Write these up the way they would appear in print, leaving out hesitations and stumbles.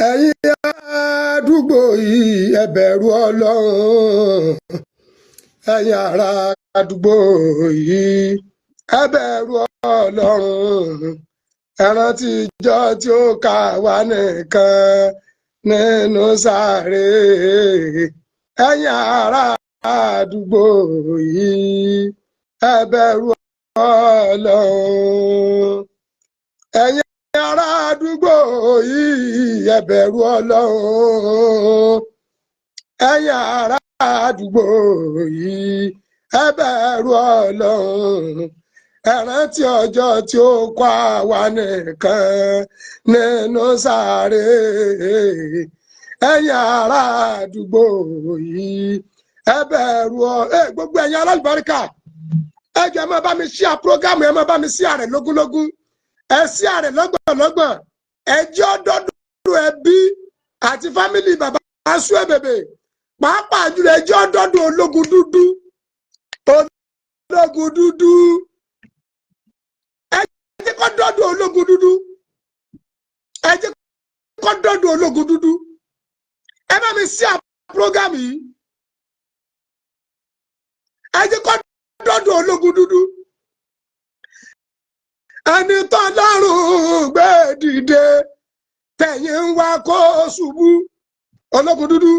ẹ̀yin àdúgbò yìí ẹ bẹ̀rù Ọlọ́run, ẹ̀yin ará àdúgbò yìí ẹ bẹ̀rù Ọlọ́run, ẹ rántí ijọ́ tí ó kà wá nìkan nínú sàréè. ẹ̀yin ará àdúgbò yìí ẹ bẹ̀rù Ọlọ́run, ẹ̀yin ará àdúgbò yìí ẹ bẹ̀rù Ọlọ́run, ẹ̀yin ará àdúgbò yìí ẹ bẹ̀rù Ọlọ́run, ẹ rántí ọjọ́ tí ó kó àwa nìkan nínú sàréè. ẹ̀yin ará àdúgbò yìí ẹ bẹ̀rù gbogbo ẹ̀yin alálùbáríkà, ẹ jọ̀ọ́ ẹ máa bá mi share prógámù, ẹ máa bá mi share rẹ̀ lógúnlógún, ẹ share rẹ̀ lọ́gbọ̀nlọ́gbọ̀n, ẹ jẹ́ ọdọọdún ẹbí àti fámìlì bàbá Suebebe, pàápàá jùlọ ẹ jẹ́ ọdọọdún ológun dúdú, ológun dúdú, ẹ jẹ́ kó dọ́dún ológun dúdú, ẹ jẹ́ kó dọ́dún ológun dúdú, ẹ bá mi share prógámù yìí, ẹ jẹ́ kó dọ́dún ológun dúdú. ẹni tó lọ́rùn gbé dìde tẹ̀yìn ń wá kó ṣubú, ológun dúdú.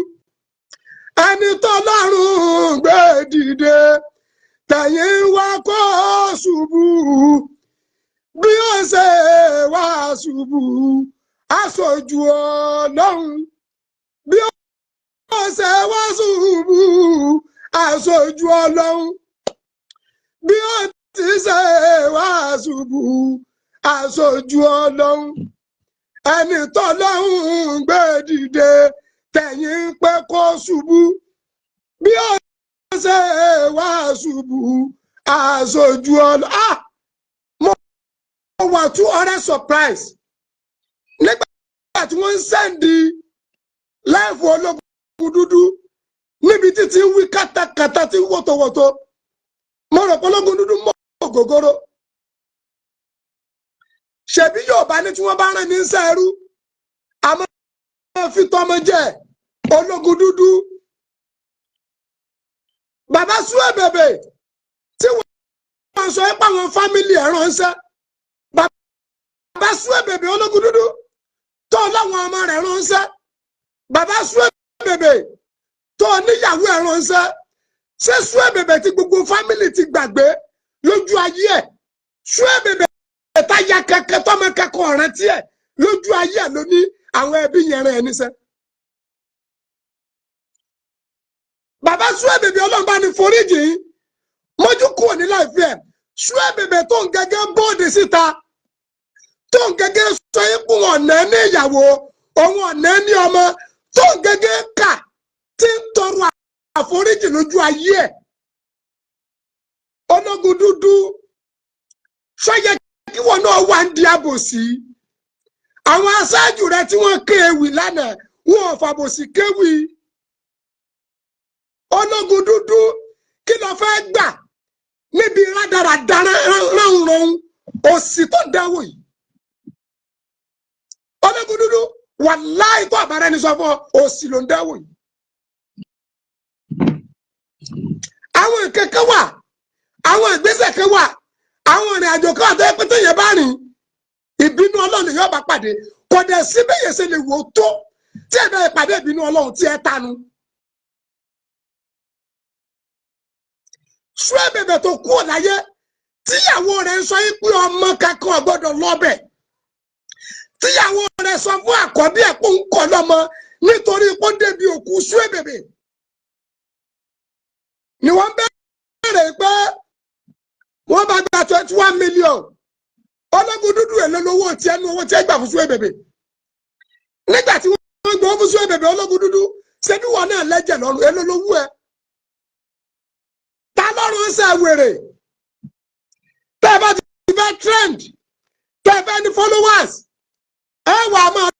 ẹni tó lọ́rùn gbé dìde tẹ̀yìn ń wá kó ṣubú, bí ó ṣe wá ṣubú aṣojú Ọlọ́run, bí ó ṣe wá ṣubú aṣojú Ọlọ́run, bí ó ti ṣe wá ṣubú aṣojú Ọlọ́run. ẹni tọ́lọ́run gbé dìde tẹ̀yìn ń pé kó ṣubú, bí ó ṣe wá ṣubú aṣojú Ọlọ́run. Mo wà too ọ̀rẹ́ surprise nígbà tí wọ́n ń sẹ́ndì láìfù ológun dúdú níbi títí ń wí kátàkátà tí ń wọ́tọ̀wọ́tọ̀. mo rò pé ológun dúdú mọ́ ògógóró. ṣebí Yorùbá ní tí wọ́n bá rán ní sẹ́rú àmọ́ fi tọ́mọ jẹ ológun dúdú. bàbá Suebebe tí wọ́n sọ pé àwọn fámìlì ẹ̀ ránṣẹ́, bàbá Suebebe ológun dúdú tó láwọn ọmọ rẹ̀ ránṣẹ́, bàbá Suebebe tó níyàwó ẹ̀ ránṣẹ́. ṣé Suebebe tí gbogbo fámìlì ti gbàgbé lójú ayé ẹ̀? Suebebe táyà kẹkẹ tọmọ kẹkọọ rántí ẹ̀ lójú ayé ẹ̀ ló ní àwọn ẹbí yẹn rán ẹ níṣẹ́. bàbá Suebebe Ọlọ́run bá ní foríjì mójú kúrò ní láìpẹ́ ẹ̀. Suebebe tó ń gẹ́gẹ́ bóde síta, tó ń gẹ́gẹ́ sọ ipò ọ̀nà ní ìyàwó òun ọ̀nà ní ọmọ, tó ń gẹ́gẹ́ kà tí ń tọrọ àforíjì lójú ayé ẹ̀. ológun dúdú sọyẹ kí wọn náà wá ń di àbòsí. àwọn aṣáájú rẹ tí wọ́n ké ewì lánàá wọn ò fàbòsí kéwì. ológun dúdú kí ló fẹ́ gbà níbi rádaràdà ránran òsì tó dáwò yìí? ológun dúdú wàláì tó àbára ẹni sọ fún ọ, òsì ló ń dáwò yìí. àwọn ìkẹ̀kẹ́ wà, àwọn ìgbésẹ̀ kan wà, àwọn ìrìn àjò kan àti ẹgbẹ́ tó yẹ bá rìn ìbínú Ọlọ́run yóò bá pàdé. kò dẹ̀ sí bẹ́yẹ̀ ṣe lè wò ó tó tí ẹ bẹ́ẹ̀ pàdé ìbínú Ọlọ́run tí ẹ tanu. Suebebe tó kú láyé tíyàwó rẹ̀ ń sọ pé ọmọ kankan gbọ́dọ̀ lọ́bẹ̀, tíyàwó rẹ̀ sọ fún àkọ́bí ẹ̀ pé ń kọ́ lọ́mọ nítorí pé ó débi òkú Suebebe ni wọ́n bẹ̀rẹ̀ pé wọ́n bá gba 21 million. ológun dúdú èlò lówó tí ẹnu owó tí ẹ gbà fún Suebebe. nígbà tí wọ́n gbọ́ fún Suebebe ológun dúdú ṣebí wọn náà lẹ́jẹ̀ lọ́rùn, èlò lówó ẹ. ta lọ́rùn ń ṣe wèrè? tẹ́ ẹ bá ti fẹ́ trend, tẹ́ ẹ fẹ́ ní followers, ẹ wà á máa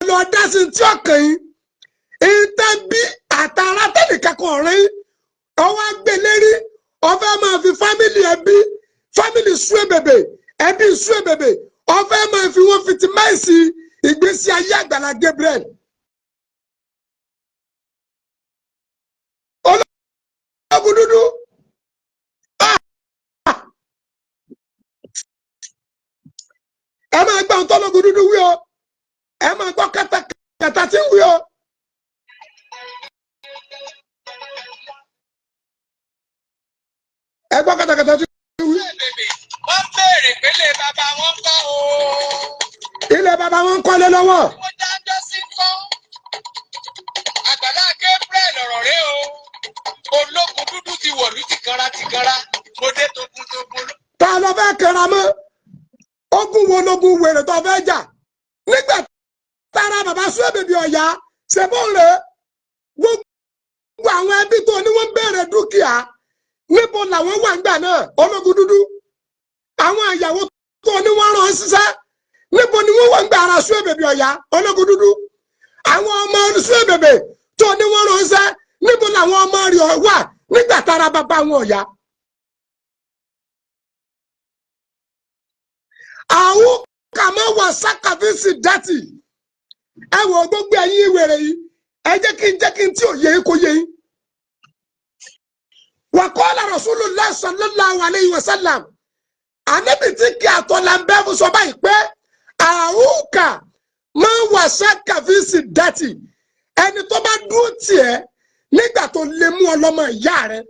lọ dá sí tí ọkàn yín ìtẹ́ bí àtàrà tẹ́nìkẹ́kọ̀ọ́ rẹ̀ ọwọ́ agbélérí ọfẹ́ máa fi fámìlì ẹbí fámìlì Suebebe ẹbí Suebebe ọfẹ́ máa fi wọ́n fitimáìsì ìgbésí ayé Àgbàlá Gabriel ológun dúdú ẹ máa gbọ́ ohun tó ológun dúdú wí o, ẹ máa gbọ́ kàtàkàtà tí ń wí o. ẹ gbọ́ kàtàkàtà tí ń wí. wọ́n béèrè pé ilé bàbá wọn kọ́ o. ilé bàbá wọn ń kọ́lé lọ́wọ́. ó dájọ́ sí kọ́. Àgbàlá Gabriel ọ̀rọ̀ rẹ o. ológun dúdú ti wọ̀lú tìkanra mo dé togun. ta ló fẹ́ kẹra mọ́ ogun wo lógun wèrè tó fẹ́ jà nígbà tára bàbá Suebebe Ọ̀yá ṣe bó ń rè gbogbo àwọn ẹbí tó ní wọ́n bẹ̀rẹ̀ dúkìá níbo làwọn wà ńgbà náà ológun dúdú àwọn ìyàwó tó ní wọ́n rán ṣiṣẹ́ níbo ni wọ́n wà ńgbà ara Suebebe Ọ̀yá ológun dúdú àwọn ọmọ Suebebe tó ní wọ́n rán ṣiṣẹ́ níbo làwọn ọmọ rẹ̀ wà nígbà tára bàbá wọn Ọ̀yá. àwọn kàmá wà sákàfíìsì dátì ẹ wò gbogbo ẹ̀yin ìwèrè yìí ẹ jẹ́ kí n tí ò yé kó yé yín. wa qala Rasulullah sallallahu alayhi wa sallam ànábì tí kí àtọ́lá ń bẹ́ fún sọ báyìí pé àwùkà máa wà sákàfíìsì dátì ẹni tó bá dúró tiẹ̀ nígbà tó lè mú ọlọ́mọ ìyá rẹ̀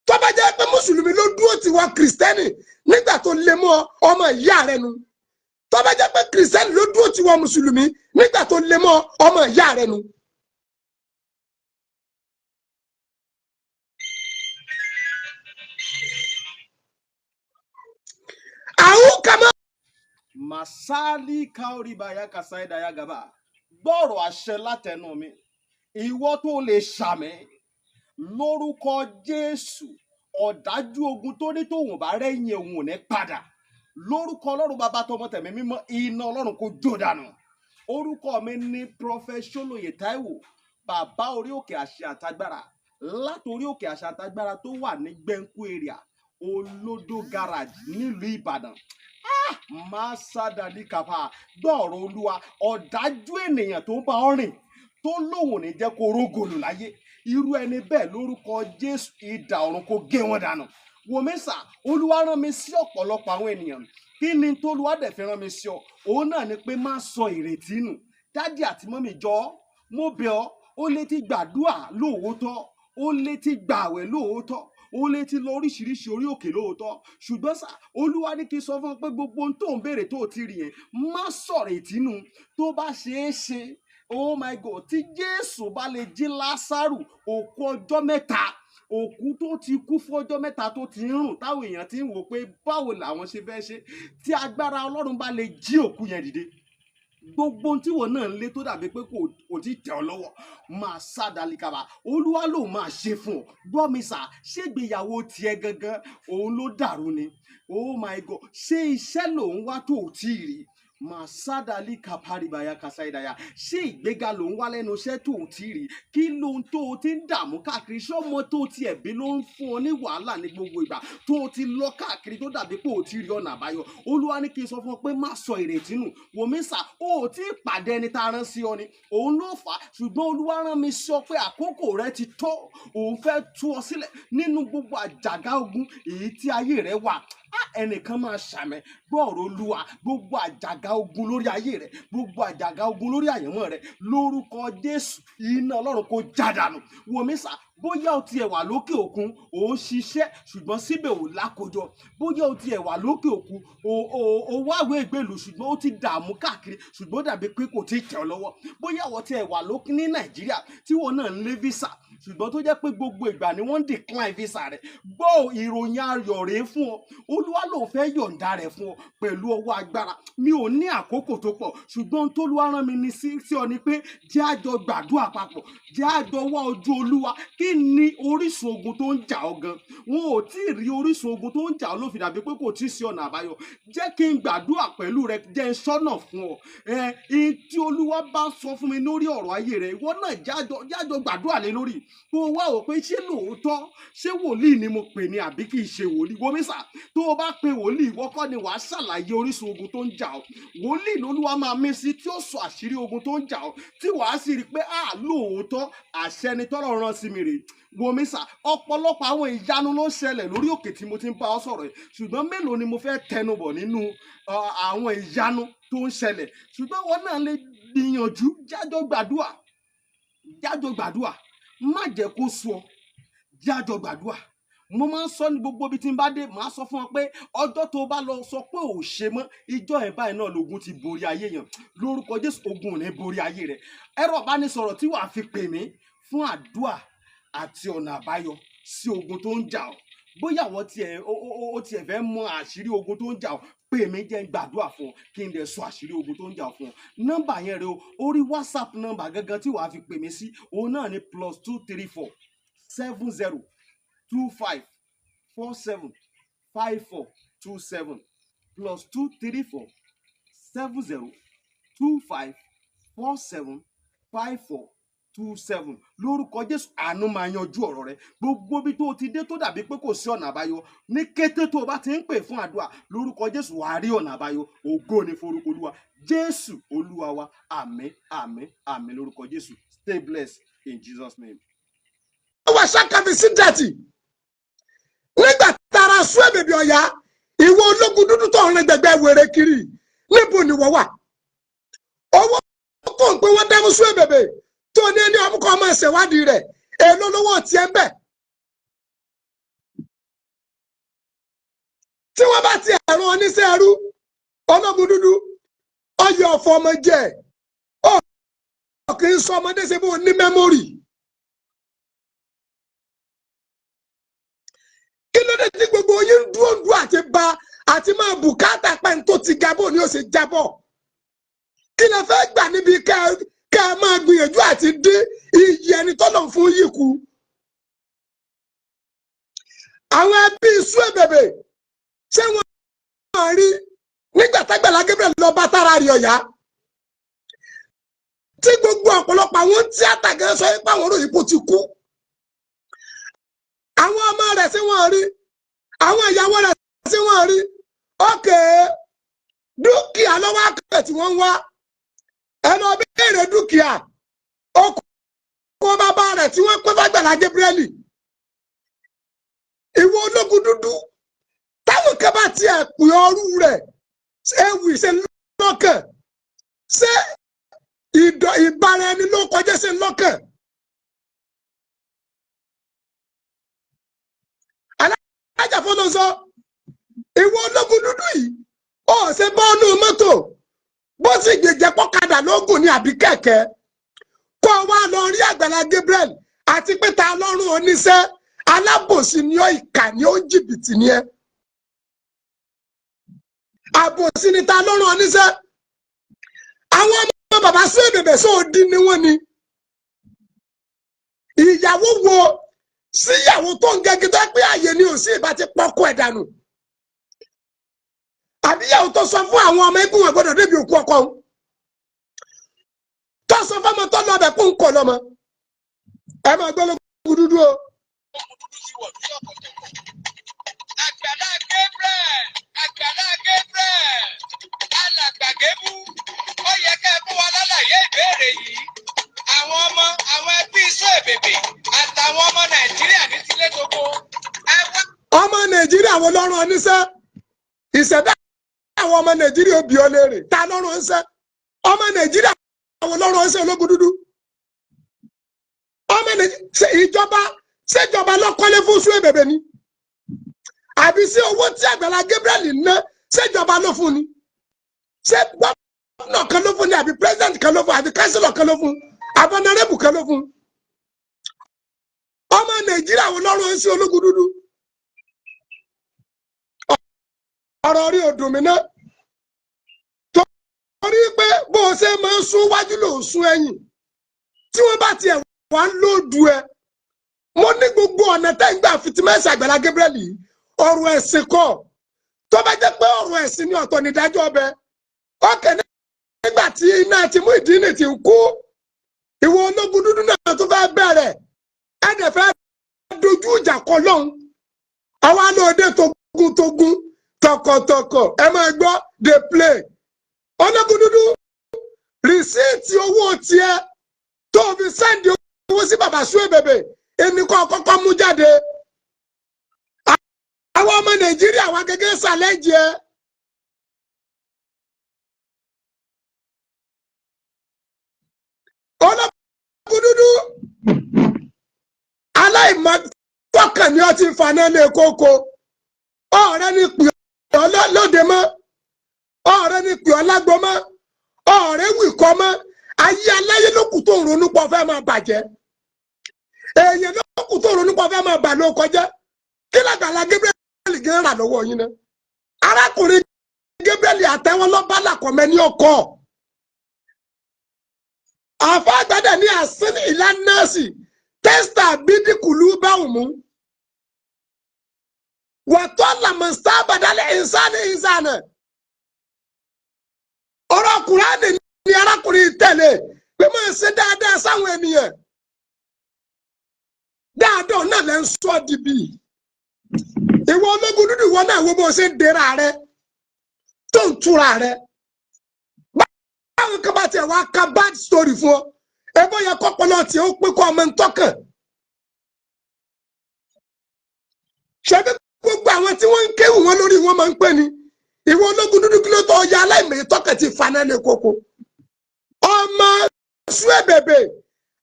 tó bá jẹ́ pé mùsùlùmí ló dúró tì wọ́n kìrìsìtẹ́nì nígbà tó lè mú ọmọ ìyá rẹ̀ nu tó bá jẹ́ pé kìrìsìtẹ́nì ló dúró tì wọ́n mùsùlùmí nígbà tó lè mú ọmọ ìyá rẹ̀ nu. àwọn kàmá. Masali kaoribaya kasaida ya gaba gbọ́rọ̀ àṣẹ látẹnu mi ìwọ tó lè ṣàmì lórúkọ Jésù ọ̀dájú ogun tó ní tòun bá rẹ́yìn òun ò ní padà lórúkọ Ọlọ́run bàbá tọmọ tẹ̀mí mímọ́ iná Ọlọ́run kò jó dànù orúkọ mi ní Prophet Ṣólóyè Táíwò bàbá orí òkè àṣẹ àtagbára látòrí òkè àṣẹ àtagbára tó wà ní Gbẹ́ńkú area Olódó garage nílùú Ìbàdàn máa sádàlí kàfà gbọ́ọ̀rọ̀ Olúwa ọ̀dájú ènìyàn tó bá ọ rìn tó lóun ní jẹ́ kó rógòlù láyé irú ẹni bẹ́ẹ̀ lórúkọ Jésù idà ọ̀run kó gé wọn dànù wòmísà Olúwa rán mi sí ọ̀pọ̀lọpọ̀ àwọn ènìyàn kí ni tÓlúwa dẹ̀ fi rán mi sí ọ òun náà ni pé má sọ ìrètí nù dádì àti mọ́mì jọ mo bẹ̀ ọ́ ó lè ti gbàdúrà lóòótọ́ ó lè ti gbààwẹ̀ lóòótọ́ ó lè ti lọ oríṣiríṣi orí òkè lóòótọ́ ṣùgbọ́n sá Olúwa ní kí n sọ fún ọ pé gbogbo ohun tó ń béèrè tó ti rí yẹn má sọ̀rọ̀ ìtínú tó bá ṣeé ṣe oh my God tí Jésù bá lè jí Lásárù òkú ọjọ́ mẹ́ta òkú tó ti kú fún ọjọ́ mẹ́ta tó ti ń rùn táwọn èèyàn ti ń wò pé báwo làwọn ṣe fẹ́ ṣe tí agbára Ọlọ́run bá lè jí òkú yẹn dìde gbogbo tí wọn náà ń lé tó dàbí pé kò tí tẹ̀ ọ́ lọ́wọ́ máa sádàlí kaba Olúwa ló máa ṣe fún ọ gbọ́ mi sà ṣégbéyàwó tiẹ̀ gangan òun ló dàrú ni oh my God ṣé iṣẹ́ lòun wá tó tí ì rí màsádàlí kàpárìbàyà kàsáìdàyà ṣé ìgbéga ló ń wá lẹ́nu iṣẹ́ tó o ti rí kí ló ń tó o ti ń dààmú káàkiri ṣé ọmọ tó o ti ẹ̀bí ló ń fún ọ ní wàhálà ní gbogbo ìgbà tó o ti lọ káàkiri tó dàbí pé o ti rí ọ̀nà àbáyọ Olúwa ní kí n sọ fún ọ pé má sọ ìrètí nù wòmísà o ò tí ì pàdé ẹni tá a rán sí ọ ni òun ló fà á ṣùgbọ́n Olúwa rán mi sọ pé àkókò rẹ ti tó òun fẹ́ tú ọ sílẹ̀ nínú gbogbo àjàgà ogun èyí tí ayé rẹ wà ẹnìkan máa ṣàmẹ gbọ́ọ̀rọ̀ Olúwa gbogbo àjàgà ogun lórí ayé rẹ gbogbo àjàgà ogun lórí àyànmọ́ rẹ lórúkọ Jésù iná Ọlọ́run kó jádànù wòmísà bóyá o tiẹ̀ wà lókè òkun ò ń ṣiṣẹ́ ṣùgbọ́n síbẹ̀ ò lákòjọ bóyá o tiẹ̀ wà lókè òkun ò wáwé ìgbèlú ṣùgbọ́n ó ti dààmú káàkiri ṣùgbọ́n dàbí pé kò tí ì tẹ̀ ọ́ lọ́wọ́ bóyá o tiẹ̀ wà lókè ní Nàìjíríà tí wọn náà ń lé visa ṣùgbọ́n tó jẹ́ pé gbogbo ìgbà ni wọ́n ń decline visa rẹ̀ gbọ́ ìròyìn ayọ̀ rèé fún ọ Olúwa ló fẹ́ yọ̀ǹda rẹ̀ fún ọ pẹ̀lú ọwọ́ agbára mi ò ní àkókò tó pọ̀ ṣùgbọ́n t'Olúwa rán mi ní sí ọ ni pé jẹ́ àjọ gbàdúrà papọ̀ jẹ́ àjọ wá ojú Olúwa kí kí ni orísun ogun tó ń jà ọ́ gan? Wọn ò tí ì rí orísun ogun tó ń jà ọ́ ló fi dàbí pé kò tí ì sí ọ̀nà àbáyọ. Jẹ́ kí n gbàdúrà pẹ̀lú rẹ, jẹ́ n sọ́nà fún ọ. Ihun tí Olúwa bá sọ fún mi lórí ọ̀rọ̀ ayé rẹ, ìwọ náà jájọ gbàdúrà lé lórí. Kó o wá wò pé ṣé lóòótọ́, ṣé wòlíì ni mo pè ní àbí kì í ṣe wòlíì? Wòmísà, tó o bá pe wòlíì, ìwọ kọ́ ni wàá ṣàlàyé orísun ogun tó ń jà ọ́. Wòlíì lolúwa máa mí sí tí ó sọ àṣírí ogun tó ń jà ọ́, tí wàá sì rí i pé lóòótọ́ àṣẹ ni tọ́lọ́run rán sí mi rèé. Wòmísà, ọ̀pọ̀lọpọ̀ àwọn ìyanu ló ń ṣẹlẹ̀ lórí òkè tí mo ti ń bá ọ sọ̀rọ̀ yìí, ṣùgbọ́n mélòó ni mo fẹ́ tẹnubọ̀ nínú àwọn ìyanu tó ń ṣẹlẹ̀? Ṣùgbọ́n wọn náà lè gbìyànjú, jájọ gbàdúrà, má jẹ́ kó sú ọ, jájọ gbàdúrà. Mo máa ń sọ ní gbogbo ibi tí n bá dé, màá sọ fún ọ pé ọjọ́ tó bá lọ sọ pé ò ṣe mọ́, ìjọ ẹ̀ báyìí náà lógun ti borí ayé yẹn. Lórúkọ Jésù, ogun ò ní borí ayé rẹ̀. Ẹ̀rọ ìbánisọ̀rọ̀ tí wàá fi pè mí fún àdúrà àti ọ̀nà àbáyọ sí ogun tó ń jà ọ́. Bóyá ó tiẹ̀ fẹ́ mọ àṣírí ogun tó ń jà ọ́, pè mí, jẹ́ n gbàdúrà fún ọ kí n dẹ̀ sọ àṣírí ogun tó ń jà ọ́ fún ọ. Nọ́mbà yẹn rẹ o, orí WhatsApp nọ́mbà gangan tí wàá fi pè mí sí, òun náà ni +234 70 25 47 54 27 +234 70 25 47 54 27. Lórúkọ Jésù, àánú máa yanjú ọ̀rọ̀ rẹ. Gbogbo bí tó ti dé tó dàbí pé kò sí ọ̀nà àbáyọ, ní kété tó o bá ti ń pè fún àdúrà, lórúkọ Jésù wàá rí ọ̀nà àbáyọ. Ògo ni forúkọ Olúwa. Jésù Olúwa wa. Àmín, àmín, àmín lórúkọ Jésù. Stay blessed in Jesus' name. Wà ṣàkàbí sí dàtì. Nígbà tára sún èbèbí ọ̀yá, ìwọ ológun dúdú tó ń rìn gbẹgbẹ wèrè kiri, níbo ni wọ́n wà? Owó tó ń pè wọ́n dámú sún èbèbè tó ní ẹni ọmú kan máa ṣèwádìí rẹ̀, èlò lówó tiẹ̀ ń bẹ̀. Tí wọ́n bá ti ẹ̀rọ oníṣẹ́ ẹrú, ológun dúdú, ọyọ ọ̀fọ̀ ọmọ jẹ́, ó kì í sọ ọmọdé ṣe bó ní mẹ́mórì. Kí ló dé tí gbogbo yín dúró àti máa bùkátà pẹ́ tó ti jábọ̀ ni ó ṣe jábọ̀? Kí lẹ fẹ́ gbà níbi ká máa gbìyànjú àti dín iyì ẹni tọ́lọ̀ fún yìí kù? Àwọn ẹbí sún èbèbè ṣé wọ́n rí nígbà t'Àgbàlá Gabriel lọ bá tára rí ọ̀yá? Tí gbogbo ọ̀pọ̀lọpọ̀ àwọn tíátà gẹ́gẹ́ sọ pé àwọn òròyìn kò ti kú. Àwọn ọmọ rẹ̀ sí wọ́n rí, àwọn ìyàwó rẹ̀ sí wọ́n rí. Ókè, dúkìá lọ́wọ́ àkàtà tí wọ́n ń wá. Ẹnu béèrè dúkìá, okò bàbá rẹ̀ tí wọ́n pẹ́ f'Àgbàlá Gabriel. Ìwọ ológun dúdú, táwọn kan bá tiẹ̀ pè ọrú rẹ̀, ewì ṣe lọ́kàn, ṣé ìbára ẹni ló kọjá ṣe lọ́kàn? Alájàfọ́lọ́sọ, ìwọ ológun dúdú yìí, ó ṣe bọ́ọ̀nù mọ́tò, bó sì gbèjẹ́ pọ́kadà lógún ní àbí kẹ̀kẹ́, kó wá lọ rí Àgbàlá Gabriel àti pé ta lọ́rùn oníṣẹ́, alábòsí ni ó, ìkà ni ó, jìbìtì ni ẹ́. Àbòsí ni ta lọ́rùn oníṣẹ́. Àwọn ọmọ bàbá sún èbèbè sóòdì ni wọ́n ni. Ìyàwó wo síyàwó tó ń gẹ́gẹ́ tó pé àyè ni ò sí ìbá ti pọ́kọ́ ẹ̀ dànù? Àbíyàwó tó sọ fún àwọn ọmọ ẹgbẹ́ wọn gbọ́dọ̀ débi òkú ọkọ òun, tó sọ fọmọ tó lọ bẹ̀ kó ń kọ lọ́mọ. Ẹ máa gbọ́ lókun dúdú o. Àgbàlá Gabriel, alàgbà Gébú, ó yẹ ká fún wa lálàyé ìbéèrè yìí. Àwọn ẹbí sún èbèbè àtàwọn ọmọ Nàìjíríà ní tilé tókó. Ọmọ Nàìjíríà wo lọ́rùn oníṣẹ́? Ìṣẹ̀dá àwọn ọmọ Nàìjíríà ó bi ọ́ léèrè, ta lọ́rùn oníṣẹ́? Ọmọ Nàìjíríà wo lọ́rùn oníṣẹ́ ológun dúdú? Ọmọ Nàìjíríà ṣèjọba lọ́kọ́lé fún sún èbèbè ni? Àbí sí owó tí Àgbàlá Gabriel ná ṣèjọba ló fún ni? Ṣé gómìnà kan ló fún ni, àbí president kan ló fún, àbí kánsílọ̀ kan ló fún, àbí ọ̀nàrẹ́bù kan ló fún? Ọmọ Nàìjíríà wo lọ́rùn oníṣẹ́ ológun dúdú? Ọ̀rọ̀ rí odùn mi náà, torí pé bó o ṣe máa ń sún wájú ló ń sún ẹ̀yìn. Tí wọ́n bá tiẹ̀ wá ń lòdù ẹ, mo ní gbogbo ọ̀nà tẹ́ ń gbà fìtìmẹ́sì Àgbàlá Gabriel yìí ọ̀rọ̀ ẹ̀sìn kọ́ tó bá jẹ́ pé ọ̀rọ̀ ẹ̀sìn ní ọ̀tọ̀ nídájọ́ ọbẹ̀ ọkẹ́ nígbà tí iná ti mú ìdí ní ti ń kú ìwọ ológun dúdú náà tó fẹ́ bẹ̀rẹ̀ ẹ̀dẹ̀ fẹ́ dojú ìjà kọ lọ́hùn àwa lóde togun tọkọtọkọ ẹ máa gbọ́ dey play ológun dúdú rìsíìtì owó tiẹ̀ tó fi sẹ́ndì owó sí bàbá Suebebe èmi kọ́ kọ́kọ́ mú jáde àwọn ọmọ Nàìjíríà wa gẹ́gẹ́ ṣàlẹ́jì ẹ ológun dúdú aláìmọ̀ tọkàn ni ó ti faná lé kókó ọ̀rẹ́ ni pè ọ́ lóde mọ́ ọ̀rẹ́ ni pè ọ́ lágbo mọ́ ọ̀rẹ́ wìkọ́ mọ́ ayé aláyé lókù tó ń ronú pọ̀ fẹ́ máa bàjẹ́ èèyàn lókù tó ń ronú pọ̀ fẹ́ máa bà ló kọjá kí l'Àgbàlá Gabriel gẹ́ rà lọ́wọ́ yín náà arákùnrin Gabriel àtẹwọ́ lọ́ba làkọ̀mẹ́ ní ọkọ̀ àfa àgbàdà ní àsínì ìlànà sí tẹ́sítà bídìkùlù báwùmú wàtọ́ làmọ̀sá bàdálẹ̀ ìsánì ọ̀rọ̀ Kùránì ní arákùnrin tẹ̀lé pé máa ṣe dáadáa sáwọn ènìyàn dáadáa náà lẹ́ ń sọ dìbì ìwọ ológun dúdú ìwọ náà wo bó ṣe ń dera rẹ tó ń túra rẹ báwo kan bá tiẹ̀ wá ka bad story fún ọ ebó yẹ kọ́pọ̀lọ́ tiẹ̀ ó pé kọ́ ọmọ ń tọ́kàn ṣebí gbogbo àwọn tí wọ́n ń kéwù wọn lórí wọn máa ń pè ní ìwọ ológun dúdú kí ló tọ́ ọjà aláìmọye tọ́kàn ti faná lé koko ọmọ Suebebe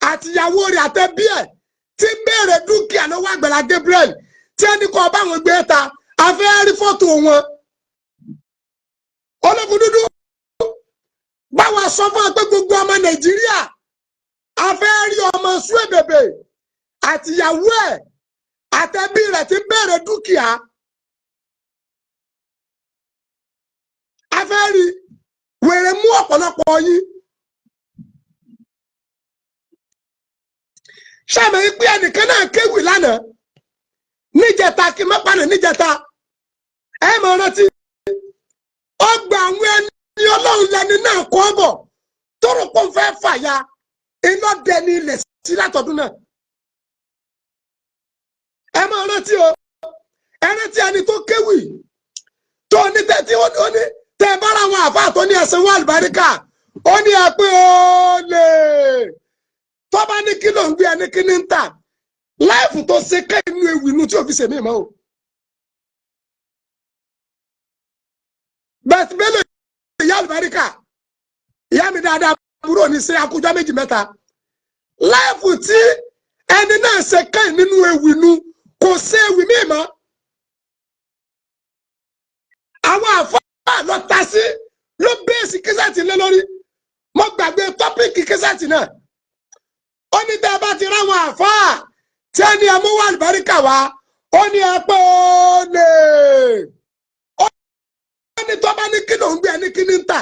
àtìyàwó rẹ̀ àtẹbí ẹ̀ tí ń béèrè dúkìá lọ́wọ́ Àgbàlá Gabriel tí ẹni kọ́ bá wọn gbé ta afẹ́ rí fọ́tò wọn ológun dúdú báwa sọ fún ọ pé gbogbo ọmọ Nàìjíríà afẹ́ rí ọmọ Suebebe àtìyàwó ẹ̀ àtẹbí rẹ̀ tí ń béèrè dúkìá afẹ́ rí wèrè mú ọ̀pọ̀lọpọ̀ yín ṣàmì pé ẹnìkan náà kéwì lánàá níjẹta kí mọ́pánà níjẹta ẹ mọ̀ rántí ọgbà àwọn ẹni Ọlọ́run lẹni náà kọ́ bọ̀ tọrọ pọ̀ fẹ́ fàya iná dẹni ilẹ̀ sí látọdún náà ẹ mọ̀ rántí o ẹ rántí ẹni tó kéwì tó ní tẹ́tí ó ní tẹ́ bára àwọn àfáà tó ní ẹ̀sìn wọn àlùbáríkà ó ní ẹ pé ó lè tọ́ba ní kí ló ń gbé ẹni kí ní ń tà láìfù tó ṣe ká inú ewu inú tí ò fi ṣèmí mọ́ o. bẹ́ẹ̀ bẹ́ẹ̀ ìyá àlùbáríkà ìyá mi dáadáa àbúrò ní ṣe akújọ́ méjì mẹ́ta láìfù tí ẹni náà ṣe ká nínú ewu inú kò ṣe ewu mí mọ́. àwọn àfáà lọ ta sí ló bẹ́ẹ̀sì kíṣàtì lé lórí mo gbàgbé tọ́pìkì kíṣàtì náà ó ní tẹ́ bá ti ráwọn àfáà tí ẹni ẹmú wà àlùbáríkà wá ó ní ẹpẹ́ ó lè ó ní tó bá ní kí ló ń gbé ẹni kí ní ń tà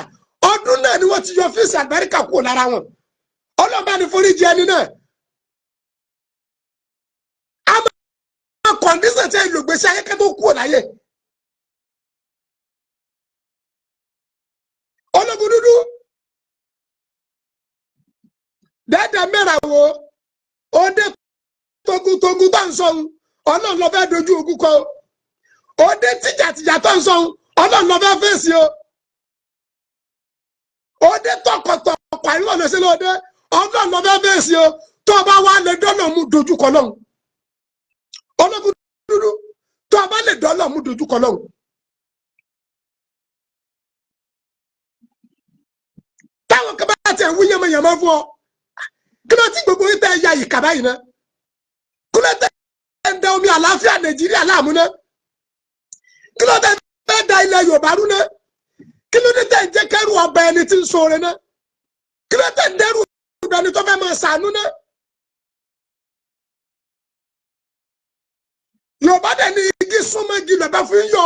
ọdún náà ni wọ́n ti yọ fíìsì àlùbáríkà kúrò lára wọn ọlọ́ba ní foríjì ẹni náà a máa kọ̀ǹdíṣàn tí ẹ lò gbèsè ayẹ́kẹ́ tó kúrò láyé ológun dúdú dẹ́dẹ̀ mẹ́ra wo òde togun tó ń sọ̀hún Ọlọ́run ló fẹ́ dojú ogun kọ òde tìjàtìjà tó ń sọ̀hún Ọlọ́run ló fẹ́ fèsì o òde tọkọtọkọ àìwọ̀ lọ sí lóde Ọlọ́run ló fẹ́ fèsì o tó o bá wà lè dọ́nà mú dojú kọ lọ́hùn ológun dúdú tó o bá lè dọ́nà mú dojú kọ lọ́hùn. táwọn kan bá tẹ̀ ń wí yànmọ̀yànmọ́ fún ọ kí ló ti gbogbo yín tẹ́ ya ìkà báyìí ná kí ló tẹ́ ń da omi àlàáfíà Nàìjíríà láàmú ná kí ló tẹ́ fẹ́ da ilẹ̀ Yorùbá rú ná kí ló tẹ́ ń jẹ́ kẹ́rù ọba ẹni tí ń ṣoore ná kí ló tẹ́ ń dẹ́rù ẹni tó fẹ́ máa ṣàánú ná. Yorùbá dẹ̀ ní igi súnmọ́ igi lọ́ba fi ń yọ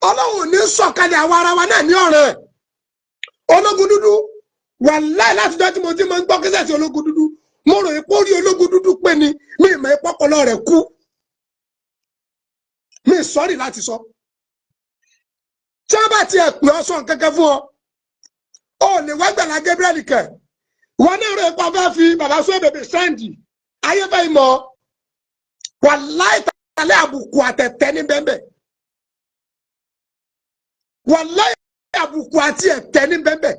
Ọlọ́run ní sọ̀kalẹ̀ àwọn ara wa náà ní ọ̀rẹ́ ológun dúdú wàláì láti jọ́ tí mo ti máa ń gbọ́ kíṣẹ́ sí ológun dúdú mo rò pé orí ológun dúdú pé ni mi ìmọ̀ ìpọ́pọlọ rẹ̀ kú mi sọ́rí láti sọ tí wọ́n bá tiẹ̀ pè ọ́ sọ kankan fún ọ lè wá Àgbàlá Gabriel kẹ̀ wọn náà rò pé ọba fi bàbá Suebebe sáǹdì ayéfẹ́ ìmọ̀ wàláì tàlẹ́ àbùkù àtẹ̀tẹ̀ ní bẹ́ẹ̀ wàláì àbùkù àti ẹ̀tẹ̀ ní bẹ́ẹ̀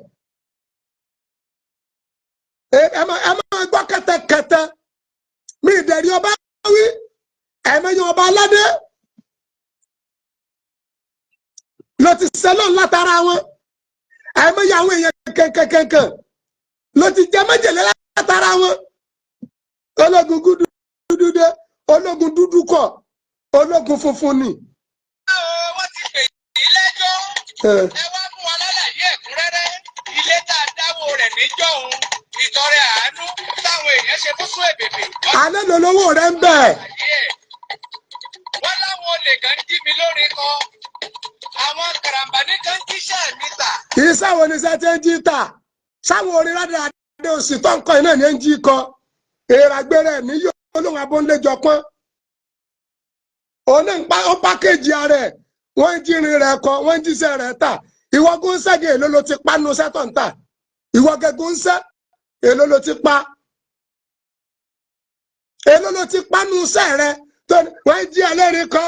ẹ máa gbọ́ kẹtẹkẹtẹ mi ìdẹ̀rí ọba wí ẹ̀mẹ́yìn ọba aládé ló ti sẹ́lọ̀ látara wọn ẹ̀mẹ́yìn àwọn èèyàn kẹ̀kẹ̀kẹ̀ ló ti jẹ́ májèlé látara wọn ológun dúdú dé ológun dúdú kọ́ ológun funfun ni. wọ́n ti pè yí lẹ́jọ́ ẹ wá mú wa lálàyé ẹ̀kúnrẹ́rẹ́ ilé tá a dáwó rẹ̀ níjọ́ òun ìtọrẹ àánú táwọn èèyàn ṣe fún Suebebe. alẹ́ ló lówó rẹ̀ ń bẹ̀. wọ́n láwọn olè kan jí mi lórí kọ àwọn karambani kan jíṣẹ́ mi tà. iṣẹ́ wo ni iṣẹ́ tí ń jí tà sáwọn orin ládàá òsì tó ń kọ́ iná ní ń jí kọ èrò àgbẹ̀rẹ̀ ní yóò lóun abóńléjọ pọ́n òun náà ó pákéjì ara ẹ̀ wọ́n ń jírin rẹ̀ kọ wọ́n ń jíṣẹ́ rẹ̀ tà ìwọ gúnṣẹ́gẹ̀ èló ló ti pa nu sẹ́tọ̀ ń tà ìwọ gẹ̀gúnṣẹ́ èló ló ti pa èló ló ti pa nu sẹ́ rẹ̀ tó wọ́n ń jí ẹlẹ́rìí kọ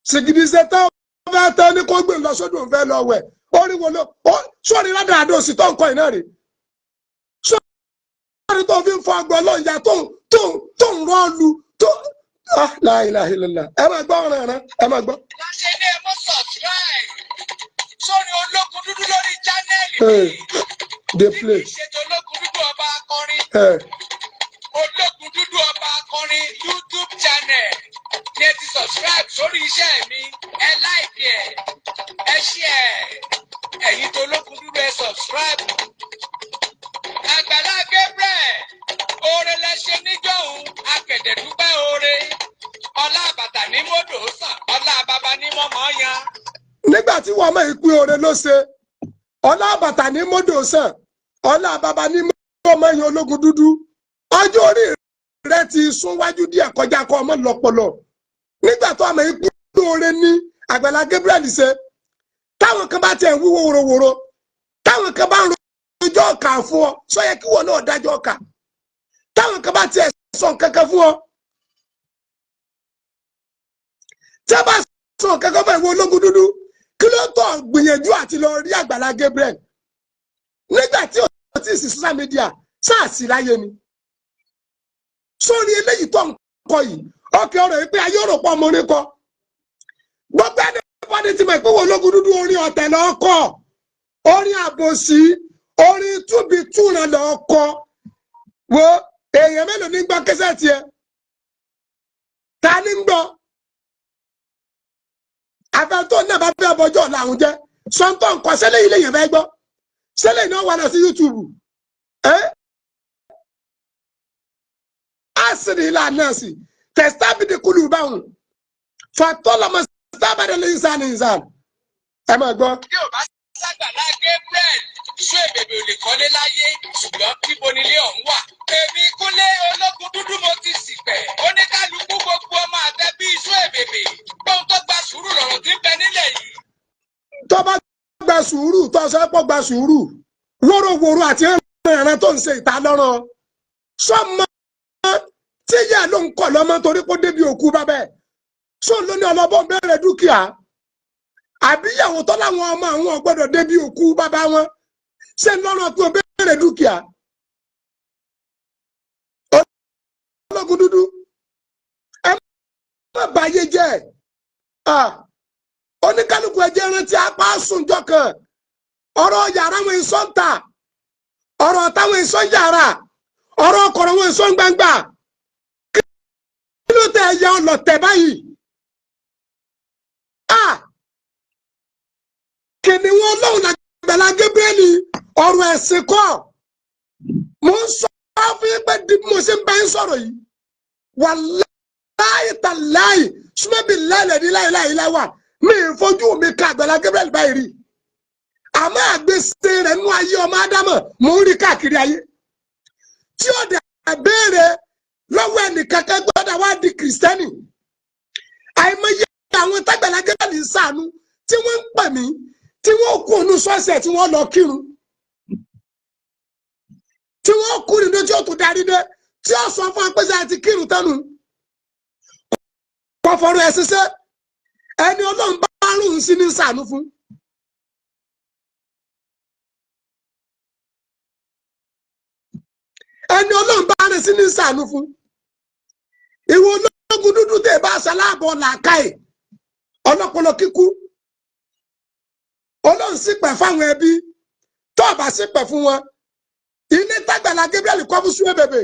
sìgìdìṣẹ́ tó fẹ́ tán ní kó gbé lọ sódò ń fẹ́ lọ wẹ̀ orí wo ló sórí ládàá òsì tó ń kọ iná rè sórí tó fi ń fọ ọgbọ́n lọ́ọ̀yà tó ń rọ́ọ̀lù tó la ilaha illallah ẹ máa gbọ́ ọ̀ràn ẹ̀rán ẹ máa gbọ́. láṣẹ ilé ẹ mọ́ subscribe sórí ológun dúdú lórí chánẹ́ẹ̀lì dey play. ìṣètò ológun dúdú ọba akọrin ológun dúdú ọba akọrin YouTube channel ní ẹ ti subscribe sórí iṣẹ́ mi ẹ like ẹ share ẹ̀yin tó ológun dúdú ẹ subscribe. Àgbàlá Gabriel oore lẹ ṣe níjọ́hun akẹ̀dẹ̀dúpẹ́ oore ọlá àbàtà ní mọ́dò sàn ọlá bàbá ní mọ́mọ́ yan. nígbà tí wọ́n máa ń pín oore ló ṣe ọlá àbàtà ní mọ́dò sàn ọlá bàbá ní mọ́mọ́ yan ológun dúdú ọjọ́ orí rẹ ti sún wájú díẹ̀ kọjá kọ́ ọmọ lọ́pọlọ nígbà tó máa ń pín oore ní Àgbàlá Gabriel ṣe táwọn kan bá tiẹ̀ ń wíwó wòrowòro táwọn kan bá ń rojọ́ ọ̀kà fún ọ sọ yẹ kí wọn náà dájọ́ ọ̀kà táwọn kan bá tiẹ̀ sọ kankan fún ọ tí a bá sọ kankan fún ìwọ ológun dúdú kí ló tọ́ gbìyànjú àti lọ rí Àgbàlá Gabriel nígbà tí o ti sí social media sáàsì láyé ni sórí eléyìí tó ń kọ yìí ọkẹ ọ̀rọ̀ yìí pé ayé ọ̀rọ̀ pọ̀ ọmọ orin kọ gbogbo ẹni wọ́n ti mọ̀ pé wọ́n ológun dúdú orin ọ̀tẹ̀ lọ́kọ̀ orin àbòsí orin túbi túran lọ́kọ̀ wo èèyàn mélòó ní gbọ́ kẹsẹ̀ tiẹ̀ ta ní gbọ́ àfẹ́tọ́ náà bá fẹ́ bọjọ́ làwọn jẹ́ sọ́ńtọ́ nǹkan sẹ́lẹ̀ ilé yẹn fẹ́ gbọ́ sẹ́lẹ̀ náà wà lọ sí YouTube asìrì ìlànà sí tẹ̀sítábìdì kúlù báwọn fàtọ́lọ́mọ sábàdàn ní ìsàn ẹ máa gbọ́. bí o bá s'Àgbàlá Gabriel Suebebe ò lè kọ́lé láyé ṣùgbọ́n kíbo nílé ọ̀hún wà. èmi Kúnlé ológun dúdú mo ti ṣìpẹ̀ oníkálukú gbogbo ọmọ àtẹ bíi Suebebe gbóhùn tó gba sùúrù lọ̀rọ̀ tí ń bẹ nílẹ̀ yìí. tó bá gba sùúrù tó sọ pé gba sùúrù wóróworó àti ẹran tó ń ṣe ìta lọ́rọ̀ sọmọ tí ìyá ló ń kọ̀ lọ́mọ torí kó débi òkú bàbá ẹ̀ sọ ló ní ọlọ́bọ̀ bẹ̀rẹ̀ dúkìá àbíyàwó tó láwọn ọmọ àwọn gbọ́dọ̀ débi òkú bàbá wọn ṣe lọ́rọ̀ tó bẹ̀rẹ̀ dúkìá ológun dúdú ẹ má bàyé jẹ́ oníkálukú ẹjẹ rántí apá àsùnjọ kan ọ̀rọ̀ yàrá wọn èso ń ta ọ̀rọ̀ táwọn èso ń yàrá ọ̀rọ̀ ọkọ̀rọ̀ wọn èso ń gbangba kí ló tẹ ẹyẹ ọlọ̀tẹ̀ báyìí kìnìún Ọlọ́run Àgbàlá Gabriel ọ̀rọ̀ ẹ̀sìn kọ́ mo ń sọ fún yín pé bí mo ṣe ń bá yín sọ̀rọ̀ yìí wàláhì tàláhì súnmọ́bì láìlẹ̀ láìláìláwà mi ì fojú mi ka Àgbàlá Gabriel báyìí rí àmọ́ àgbèsè rẹ̀ nú ayé ọmọ Ádámọ̀ mo ń rí káàkiri ayé tí ó dẹ̀ béèrè lọ́wọ́ ẹnìkankan gbọ́dọ̀ wá di kìrìsìtẹ́nì. Àìmọye àwọn t'Àgbàlá Gabriel ń ṣàánú tí wọ́n ń pè mí tí wọ́n kú ònú ṣọ́ọ̀ṣì tí wọ́n lọ kírun, tí wọ́n kú nínú tí ó tún darí dé tí ó sọ fún apẹ́sẹ̀ àti kírun tánu kọfọ̀rọ̀ ẹ̀ ṣiṣẹ́ ẹni Ọlọ́run bá rùn sí ní ṣàánú fún. Ẹni Ọlọ́run bá rìn sí ní ṣàánú fún. Ìwọ ológun dúdú tẹ̀ bá ṣaláàbọ̀ làákàyè ọlọ́pọlọ kíkú. Ọlọ́run sì pẹ̀ fáwọn ẹbí tó bá sì pẹ̀ fún wọn. Ilé t'Àgbàlá Gabriel kọ́ fún Suebebe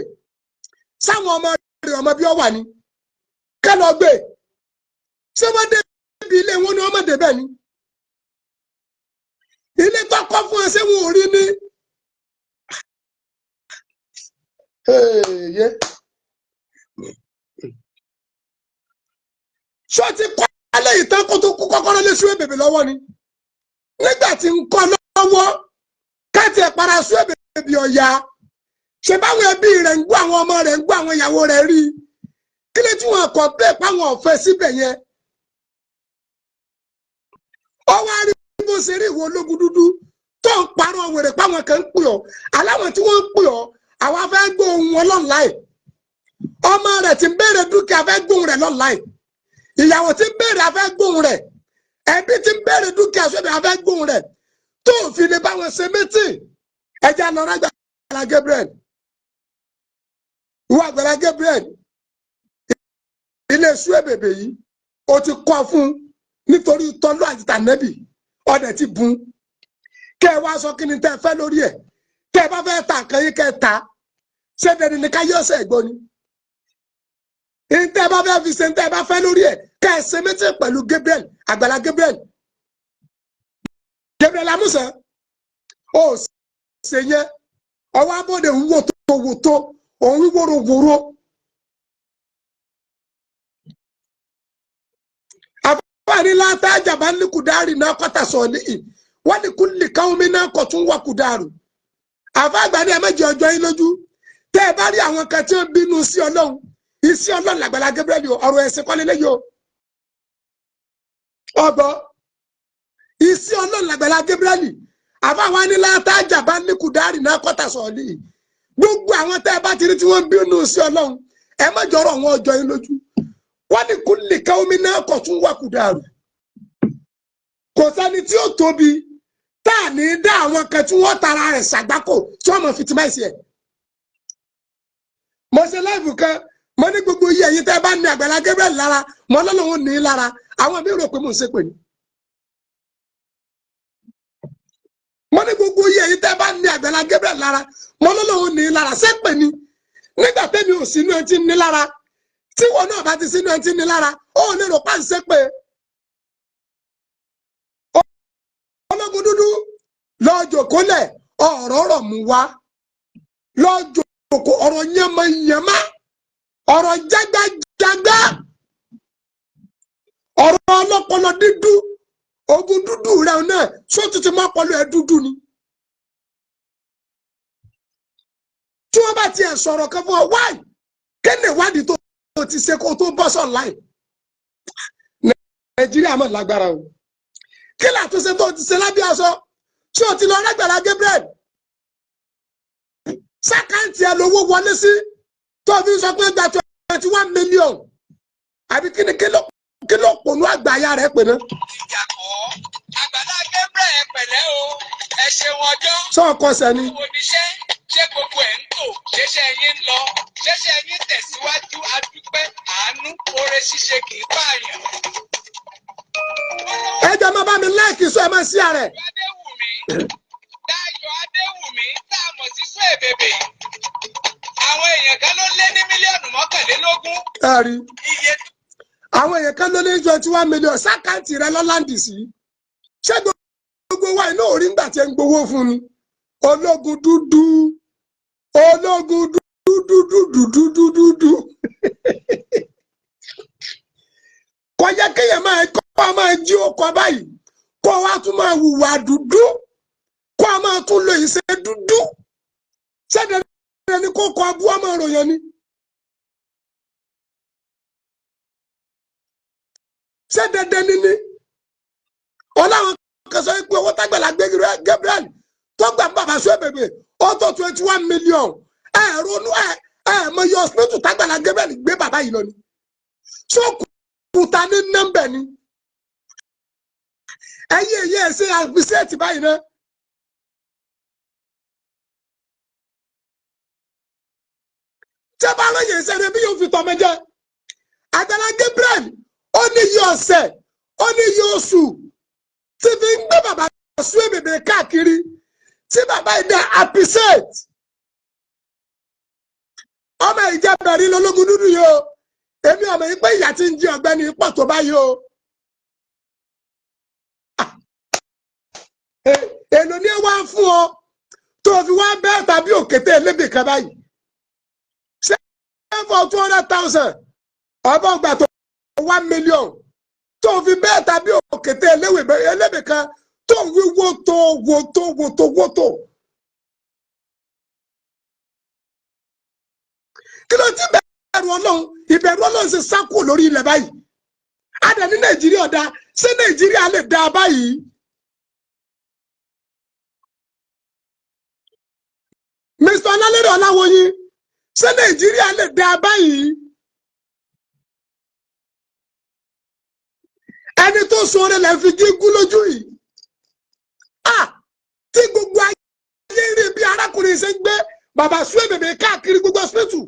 sáwọn ọmọ rẹ̀ ọmọ bí ọ wà ní kẹlọ gbé ṣé wọ́n débi ilé wọn ni wọ́n mọ̀ débẹ̀ ni. Ilé tó kọ́ fún ẹ ṣé wọn ò rí ní. Ṣé o ti kọ́ alẹ́ ìtàn kó tó kú kọ́kọ́rọ́ lé Suebebe lọ́wọ́ ni? Nígbà tí ń kọ́ lọ́wọ́ káàtì ẹ̀ para Suebebe ọ̀yà ṣe báwọn ẹbí rẹ̀ ń gbọ́ àwọn ọmọ rẹ̀ ń gbọ́ àwọn ìyàwó rẹ̀ rí kí lè tí wọn kọ̀ bẹ́ẹ̀ páwọn ọ̀fẹ́ síbẹ̀ yẹn. Ó wá rí bó ṣe rí ìwọ ológun dúdú tó ń parọ́ wèrè páwọn kan ń pè ọ́ aláwọn tí wọ́n ń pè ọ́ àwọn afẹ́ gbọ́ ohun wọn lọ́nláì. Ọmọ rẹ̀ ti ń béèrè dúkìá afẹ́ gbóhùn rẹ̀ lọ́nláì. Ìyàwó ti ń béèrè afẹ́ gbóhùn rẹ̀. Ẹbí ti ń béèrè dúkìá sóbì afẹ́ gbóhùn rẹ̀. Tó fi lè bá wọn ṣe mítì ẹja lọ rá Àgbàlá Gabriel. Ìwọ Àgbàlá Gabriel ilé Suebebe yìí ó ti kọ́ fún nítorí tọ́lú àti tànẹ́bì ọ̀dẹ̀ ti bùn. Kẹ́ ẹ wá sọ kí ni tẹ́ ẹ fẹ́ lórí ẹ̀. Tẹ́ ẹ bá fẹ́ ta nǹkan yín kẹ́ ẹ ta. Ṣé dẹni ni ká yọ ọ̀sẹ̀ ẹ̀gbọ́n ni? Tẹ́ ẹ bá fẹ́ fi ṣe tẹ́ ẹ bá fẹ́ lórí ẹ̀ kẹ́ ẹ ṣe méjì pẹ̀lú Gabriel Àgbàlá Gabriel. Gabriel Amusan ó ṣe yẹn ọwọ́ abọ́dé ń wò tó òun wòrò. Àfọwọ́ni látàjà bá ní kùdárì náà kọ́tà sọ̀ọ́lì wọ́n ní kúlì káwọn mi náà kọ̀ tún wà kùdárù. Àfọwọ́gbà ní ẹ̀mẹ́jì ọjọ́ yín lójú tẹ́ ẹ bá rí àwọn kan tí ó bínú sí Ọlọ́run iṣẹ́ Ọlọ́run l'Àgbàlá Gabriel ọ̀rọ̀ ẹ̀sìn kọ́lé lẹ́yìn o. Ọgbọ́ iṣẹ́ Ọlọ́run l'Àgbàlá Gabriel àfọwọ́ni látàjà bá ní kùdárì náà kọ́tà sọ̀ọ́lì gbogbo àwọn tẹ́ ẹ bá ti rí tí wọ́n bínú sí Ọlọ́run ẹ má jọ̀rọ̀ wọn ọjọ́ yín lójú. Wọ́n ní kúlì káwọn mi náà kọ̀ tún wà kùdárù. Kò sẹ́ni tí ó tóbi tá à ní dá àwọn kan tí wọ́n tara rẹ̀ ṣàgbákò tí wọ́n mọ̀ fìtìmáìsì ẹ̀. Mo ṣe láìpù kan mo ní gbogbo iye ẹ̀yin tẹ́ bá ní Àgbàlá Gabriel lára mo lọ́lọ́run ní lára àwọn mi rò pé mò ń ṣépè ni. Mo ní gbogbo iye ẹ̀yin tẹ́ bá ní Àgbàlá Gabriel lára mo lọ́lọ́run ní lára ṣépè ni. Nígbà tẹ́mi ò sínú ẹ̀ tí ń ní lára tí wọn náà bá ti sínú ẹ̀ tí ń ní lára ó lè rò pa ń ṣépè. Ológun dúdú lọ́jọ́ kólẹ̀ ọ̀rọ̀ rọ̀ mú wá lọ́jọ́ kó ọ̀rọ̀ yánmayánmá ọ̀rọ̀ jágbájágbá ọ̀rọ̀ ọlọ́pọlọ dídú ogun dúdú rẹ̀ náà só tuntun má pọ̀lú ẹ̀ dúdú ni. Tí wọ́n bá tiẹ̀ sọ̀rọ̀ kan fún ọ wáì kéde ìwádìí tó ti ṣe kó tó bọ́ sọ̀ láì. Nàìjíríà mọ̀ lágbára o. Kí làtúnṣe tó ti ṣe lábẹ́ aṣọ tí o ti lọ rẹ́gbẹ̀rẹ́ Gabriel sákàǹtì ẹ lówó wọlé sí tó fi sọ pé gba 21 million àbí kí ló pònú àgbáyà rẹ pè ná. ìjàpọ̀ Àgbàlá Gabriel pẹ̀lẹ́ o ẹ ṣeun ọjọ́. Sọ ọkọ sẹni. oníṣẹ́ ṣé gbogbo ẹ̀ ń tò ṣẹṣẹ yín lọ ṣẹṣẹ yín tẹ̀síwájú adúpẹ́ àánú oore ṣíṣe kì í pààyàn. Ẹ jẹ́ máa bá mi láìkì sọ ẹ máa sí ààrẹ. Dáyọ̀ Adéwùmí tá a mọ̀ sí Suebebe. Àwọn èèyàn kan ló lé ní mílíọ̀nù 21. Ẹ rí. Àwọn èèyàn kan ló lé ní 21 million sákàǹtì rẹ lọ́láǹdì sí. Ṣé gbogbo wa iná orí ńgbà tí ẹ ń gbowó fún ni? Ológun dúdú. Kò yẹ kéèyàn máa jí ọkọ báyìí kó wá tún máa hùwà dúdú kó a máa tún lo ìṣe dúdú ṣẹ́dẹ̀ ẹni kó kọ abú ọmọ ìròyìn ni. Ṣé dandan ni ọlọ́run kan sọ pé owó tágbàlá gbé Gabriel tó gbà bàbá sọ bèbè ó tó 21 million ronú mọ iye hospital tágbàlá Gabriel gbé bàbá yìí lọ ni. Ṣó kùtà ní nọ́mbẹ̀ ni. Ẹyẹ ṣe àfisẹ́ẹ̀tì báyìí náà. Ṣé bá lóye ìṣẹ̀lẹ̀ bí yóò fi tọ́ mẹ́jẹ? Àgbàlá Gabriel ó ní iye ọ̀sẹ̀ ó ní iye oṣù tí fi ń gbé bàbá sún èbèbè káàkiri tí bàbá yìí dá appreciate. Ọmọ ìjà bẹ̀rẹ̀ lọ́lọ́gùn dúdú yìí o. Èmi ọmọ yìí pé ìyá tí ń jí ọ̀gbẹ́ni pọ̀ tó báyìí o. Èlò ní wá fún ọ tó fi wá bẹ́ẹ̀ tàbí òkété elébè kan báyìí. Ṣé for 200,000 ọba ọgbà tó 1 million tó fi bẹ́ẹ̀ tàbí òkété elébè kan tó wíwó tó wó. Kí ló ti bẹ̀rù Ọlọ́run? Ìbẹ̀rù Ọlọ́run ṣe sákò lórí ilẹ̀ báyìí. Adẹ̀ ní Nàìjíríà dá, ṣé Nàìjíríà lè dá báyìí? Mr. Ọlálérè Ọláwọyìn, ṣé Nàìjíríà lè dá báyìí? Ẹni tó sọ̀rọ̀ lẹ́ fi gígùn lójú yìí. Tí gbogbo ayé rí bí arákùnrin ṣe ń gbé bàbá sún èbèbè káàkiri gbogbo hospital.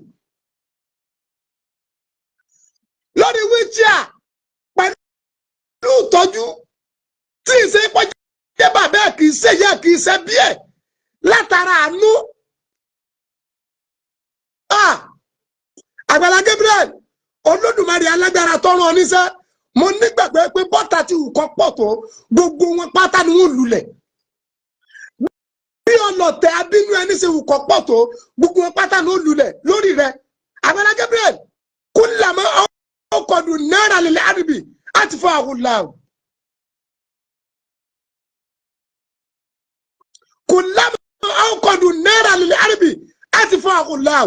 Lórí wheelchair pẹ̀lú ìtọ́jú tí ìṣe pọ́jẹ́ bàbá ẹ̀ kì í ṣe yẹ kì í ṣe bí ẹ̀ látara àánú. Àgbàlá Gabriel Olódùmarè alágbára tọrọ oníṣẹ́ mo nígbàgbọ́ pé bọ́tà ti wù kọ́ pọ̀ tó gbogbo wọn pátá ni wọ́n lulẹ̀. Bí ọlọ̀tẹ̀ abínú ẹni ṣe wù kọ́ pọ̀ tó gbogbo wọn pátá ni wọ́n lulẹ̀ lórí rẹ̀. Àgbàlá Gabriel kullama awqadu nara lil arbi atfa'ahu Allah. Kullama awqadu nara lil arbi atfa'ahu Allah.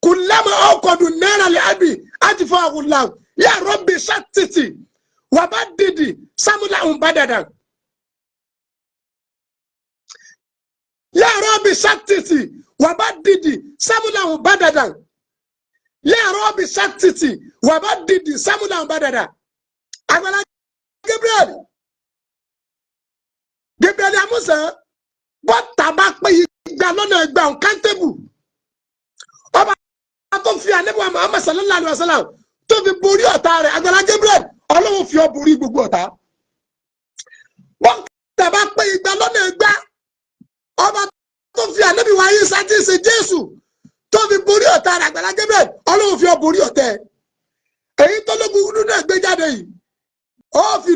Kullama awqadu nara lil arbi atfa'ahu Allah. Ya Rabbi shattiti wa baddidi samulahum badadan. Ya Rabbi shattiti wa baddidi samulahum badadan. Ya Rabbi shattiti wa baddidi samulahum badadan. Àgbàlá Gabriel Amusa bọ́tà bá pé igba lọ́nà ẹgbà uncountable. Ọba tó fi ànẹ́bùwà Muhammad sallallahu alaihi wasallam tó fi borí ọ̀tá rẹ̀. Àgbàlá Gabriel Ọlọ́run fi ọ borí gbogbo ọ̀tá. Bọ́tà bá pé igba lọ́nà ẹgbà ọba tó fi ànẹ́bùwà Ìsá tí ṣe Jésù tó fi borí ọ̀tá rẹ̀. Àgbàlá Gabriel Ọlọ́run fi ọ borí ọ̀tá ẹ̀. Èyí tó lógun dúdú náà gbé jáde yìí ó fi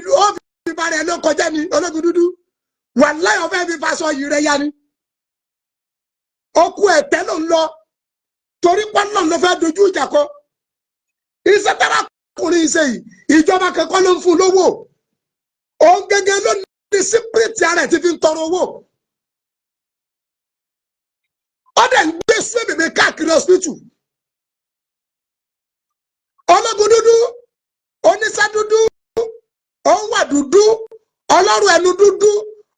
balẹ̀ ló kọjá ní ológun dúdú. Wàláhì ọ̀fẹ́ fi faṣọ yìí rẹ̀ yá ni. Okú ẹ̀tẹ́ ló ń lọ torí pọ́nlọ́n ló fẹ́ dojú ìjà kọ. Iṣẹ́ tárakùnrin ṣe yìí ìjọba kankan ló ń fún lówó. Òun gẹ́gẹ́ ló ní sípírìtì ara ẹ̀ ti fi ń tọrọ owó. Ó dẹ̀ ń gbé sún èbèbè káàkiri hospital. Ológun dúdú, oníṣẹ́ dúdú, òǹwà dúdú, ọlọ́run ẹnu dúdú,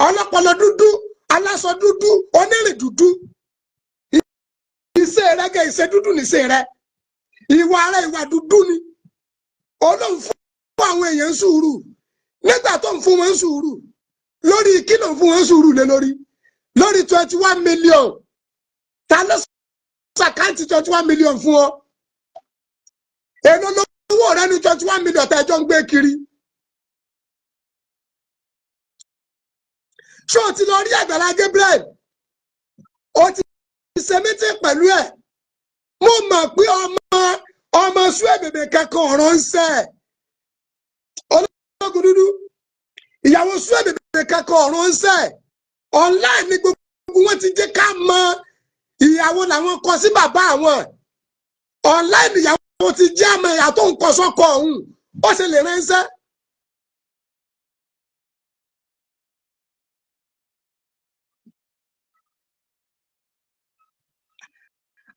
ọlọ́pọlọ dúdú, aláṣọ dúdú, onírìn dúdú. Iṣẹ́ rẹ̀ gẹ́ iṣẹ́ dúdú ní iṣẹ́ rẹ̀. Ìwà ara ìwà dúdú ni. Ọlọ́run fún àwọn èèyàn sùúrù. Nígbà tó ń fún wọn sùúrù. Lórí kí ló ń fún wọn sùúrù lé lórí? Lórí 21 million. Ta ló ṣàkáǹtì 21 million fún ọ? Èló lówó rẹ̀ ní 21 million tẹ́jọ́ ń gbé kiri. Ṣé o ti lọ rí Àgbàlá Gabriel? O ti ṣe mítìn pẹ̀lú ẹ̀. Mo mọ̀ pé ọmọ sún èbèbè kankan ọ̀rọ̀ ń sẹ́. Ológun dúdú. Ìyàwó sún èbèbè kankan ọ̀rọ̀ ń sẹ́. Online ni gbogbo wọn ti jẹ́ ká mọ ìyàwó làwọn kọ sí bàbá àwọn. Online ìyàwó ti jẹ́ àmọ́ ìyà tó ń kọ sọ́kọ ọ̀hún. Ó ṣe lè ránṣẹ́.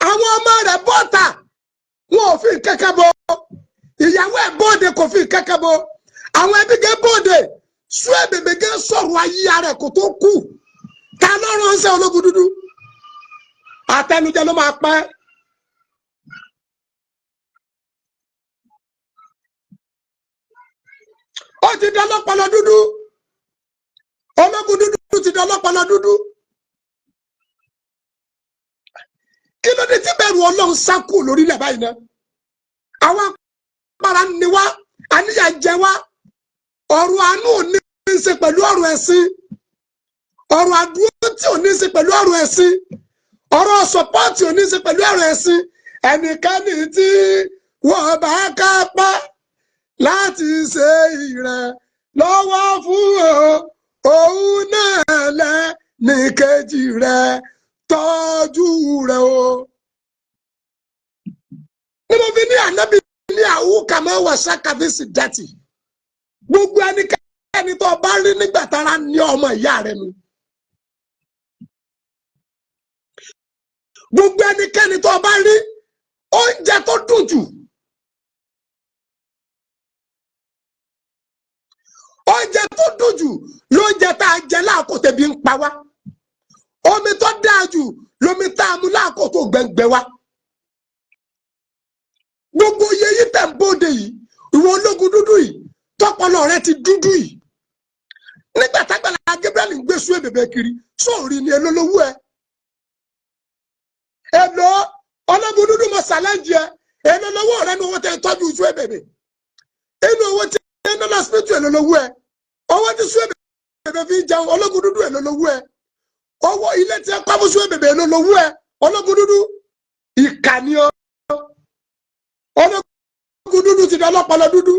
àwọn ọmọ rẹ̀ bọ́ta wọn ò fi kẹ́kẹ́ bọ́ ìyàwó ẹ̀ bọ́ọ̀dẹ kò fi kẹ́kẹ́ bọ́ àwọn ẹbí gẹ́ bọ́ọ̀dẹ Suebebe gẹ́ sọ̀rọ̀ ayé rẹ̀ kò tó kú ta lọ́rùn ń sẹ́ ológun dúdú àtẹnujẹ ló máa pẹ́. Ó ti di ọlọ́pọlọ dúdú ológun dúdú ti di ọlọ́pọlọ dúdú. Kí ló dé tí bẹ̀rù Ọlọ́run sá kù lórílẹ̀ báyìí náà? Àwọn apara ni wá àníyàn jẹ wá ọ̀rọ̀ àánú ò ní í ṣe pẹ̀lú ọ̀rọ̀ ẹ̀sìn ọ̀rọ̀ àdúró tí ò ní í ṣe pẹ̀lú ọ̀rọ̀ ẹ̀sìn ọ̀rọ̀ sọpọ́ọ̀tì ò ní í ṣe pẹ̀lú ọ̀rọ̀ ẹ̀sìn ẹnikẹ́ni tí wọ́n bá kápá láti ṣe ìrẹ̀ lọ́wọ́ fún òun náà lẹ́ni kejì rẹ̀ tọ́jú rẹ̀ o. Ní mo fi ní ànábì ní àwùkà máa wà sákàfíìsì dẹ́tì gbogbo ẹnikẹ́ni tó bá rí nígbà tára ní ọmọ ìyá rẹ̀ nu. Gbogbo ẹnikẹ́ni tó bá rí oúnjẹ tó dùn jù oúnjẹ tó dùn jù lóúnjẹ tá a jẹ láàkó tẹ̀bí ń pa wá omi tó dáa jù lómi tá a mú láàkó tó gbẹngbẹ wá. Gbogbo iye yìí tẹ̀ ń bóde yìí ìwọ ológun dúdú yìí tọpọlọ rẹ ti dúdú yìí nígbà tágbàlá Gabriel ń gbé Suebebe kiri sóòrì ni elólówó ẹ èlò ológun dúdú mọ sàlẹ́ǹjì ẹ elólówó rẹ ní owó tẹ tọ́jú Suebebe inú owó tí ẹ ń lọ sípítù elólówó ẹ owó tí Suebebe fi ń jẹun ológun dúdú elólówó ẹ owó ilé tí ẹ kọ́ fún Suebebe elólówó ẹ ológun dúdú ìkànnì ọ ológun dúdú ti di ọlọ́pọlọ dúdú.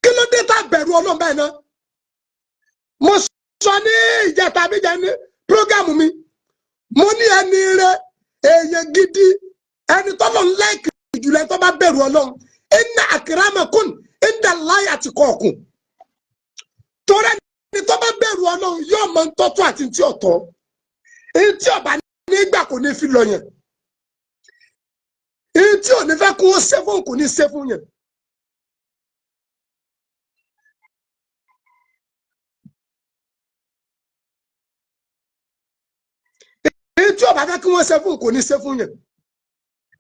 Kí ló dé tá bẹ̀rù Ọlọ́run báyìí náà? Mo sọ ní ìjẹta àbíjẹ ní prógámù mi mo ní ẹni rẹ èèyàn gidi ẹni tọ́lọ̀ ń láìkì jùlọ tó bá bẹ̀rù Ọlọ́run inna akramakum inda Allahi atqakum torí ẹni tó bá bẹ̀rù Ọlọ́run yóò mọ ń tọ́tọ́ àti tí ọ̀tọ̀ èyí tí ọba nígbà kò ní fi lọ yẹn èyí tí ò ní fẹ́ kó o ṣe fún kò ní ṣe fún yẹn. Èyí tí ọba fẹ́ kí wọ́n ṣe fún kò ní ṣe fún yẹn.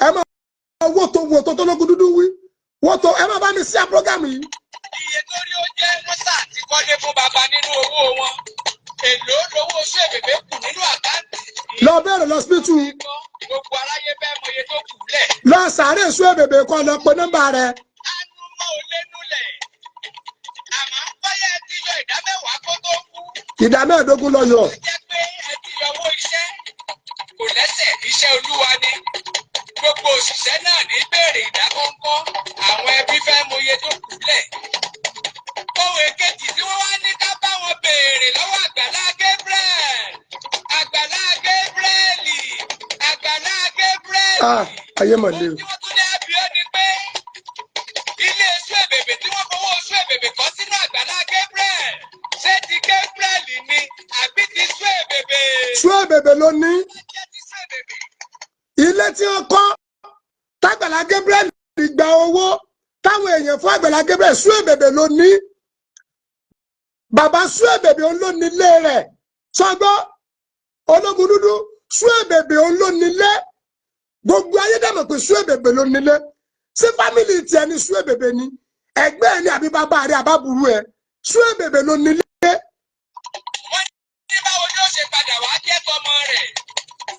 Ẹ máa wo tó lógun dúdú wí wọ́n tó ẹ máa bá mi sí àpọ́gàmù yìí. Iye tó rí ó jẹ́ wọ́n sà ti kọ́lé fún bàbá nínú owó wọn. Èlò lówó Suebebe kù nínú àkáǹtì. Lọ bẹ̀rẹ̀ lọ sípítù. Gbogbo aráyé fẹ́ mọ iye tó kù lẹ̀. Lọ sàárè Suebebe kọ́ lọ pe nọ́mbà rẹ̀. Ánú mọ́ ò lé núlẹ̀. Àmọ́ bóyá ẹ ti yọ ìdá mẹ́wàá kó tó kú. Ìdá mẹ́ẹ̀ẹ́dógún lọ yọ. Ó jẹ́ pé ẹ ti yọ owó iṣẹ́. Kò lẹ́sẹ̀ iṣẹ́ Olúwa ni. Gbogbo òṣìṣẹ́ náà ní béèrè ìdákọ́ńkọ́. Àwọn ẹbí fẹ́ mọ iye tó kù lẹ̀. Ohun èkejì tí wọ́n wá ní ká bá wọn béèrè lọ́wọ́ Àgbàlá Gabriel. Àgbàlá Gabriel. Àgbàlá Gabriel. Ayé mà le o. Ohun tí wọ́n tún ní ẹbí ó ní pé ilé Suebebe tí wọ́n fowó Suebebe kọ́ sínú Àgbàlá Gabriel. Ṣé ti Gabriel ni àbí ti Suebebe? Suebebe ló ní. Jẹ́ ti Suebebe. Ilé tí wọ́n kọ́ tágbàlá Gabriel gba owó táwọn èèyàn fún Àgbàlá Gabriel Suebebe ló ní. Bàbá Suebebe ló nílé rẹ̀ sọgbọ́ ológun dúdú Suebebe ló nílé gbogbo ayé dàmọ̀ pé Suebebe ló nílé sí fámìlì tiẹ̀ ní Suebebe ní ẹgbẹ́ ẹ̀ ní àbí bàbá rẹ̀ àbábùrú ẹ̀ Suebebe ló nílé. Wọ́n ní báwo ni ó ṣe padà wá jẹ́ tọmọ rẹ̀?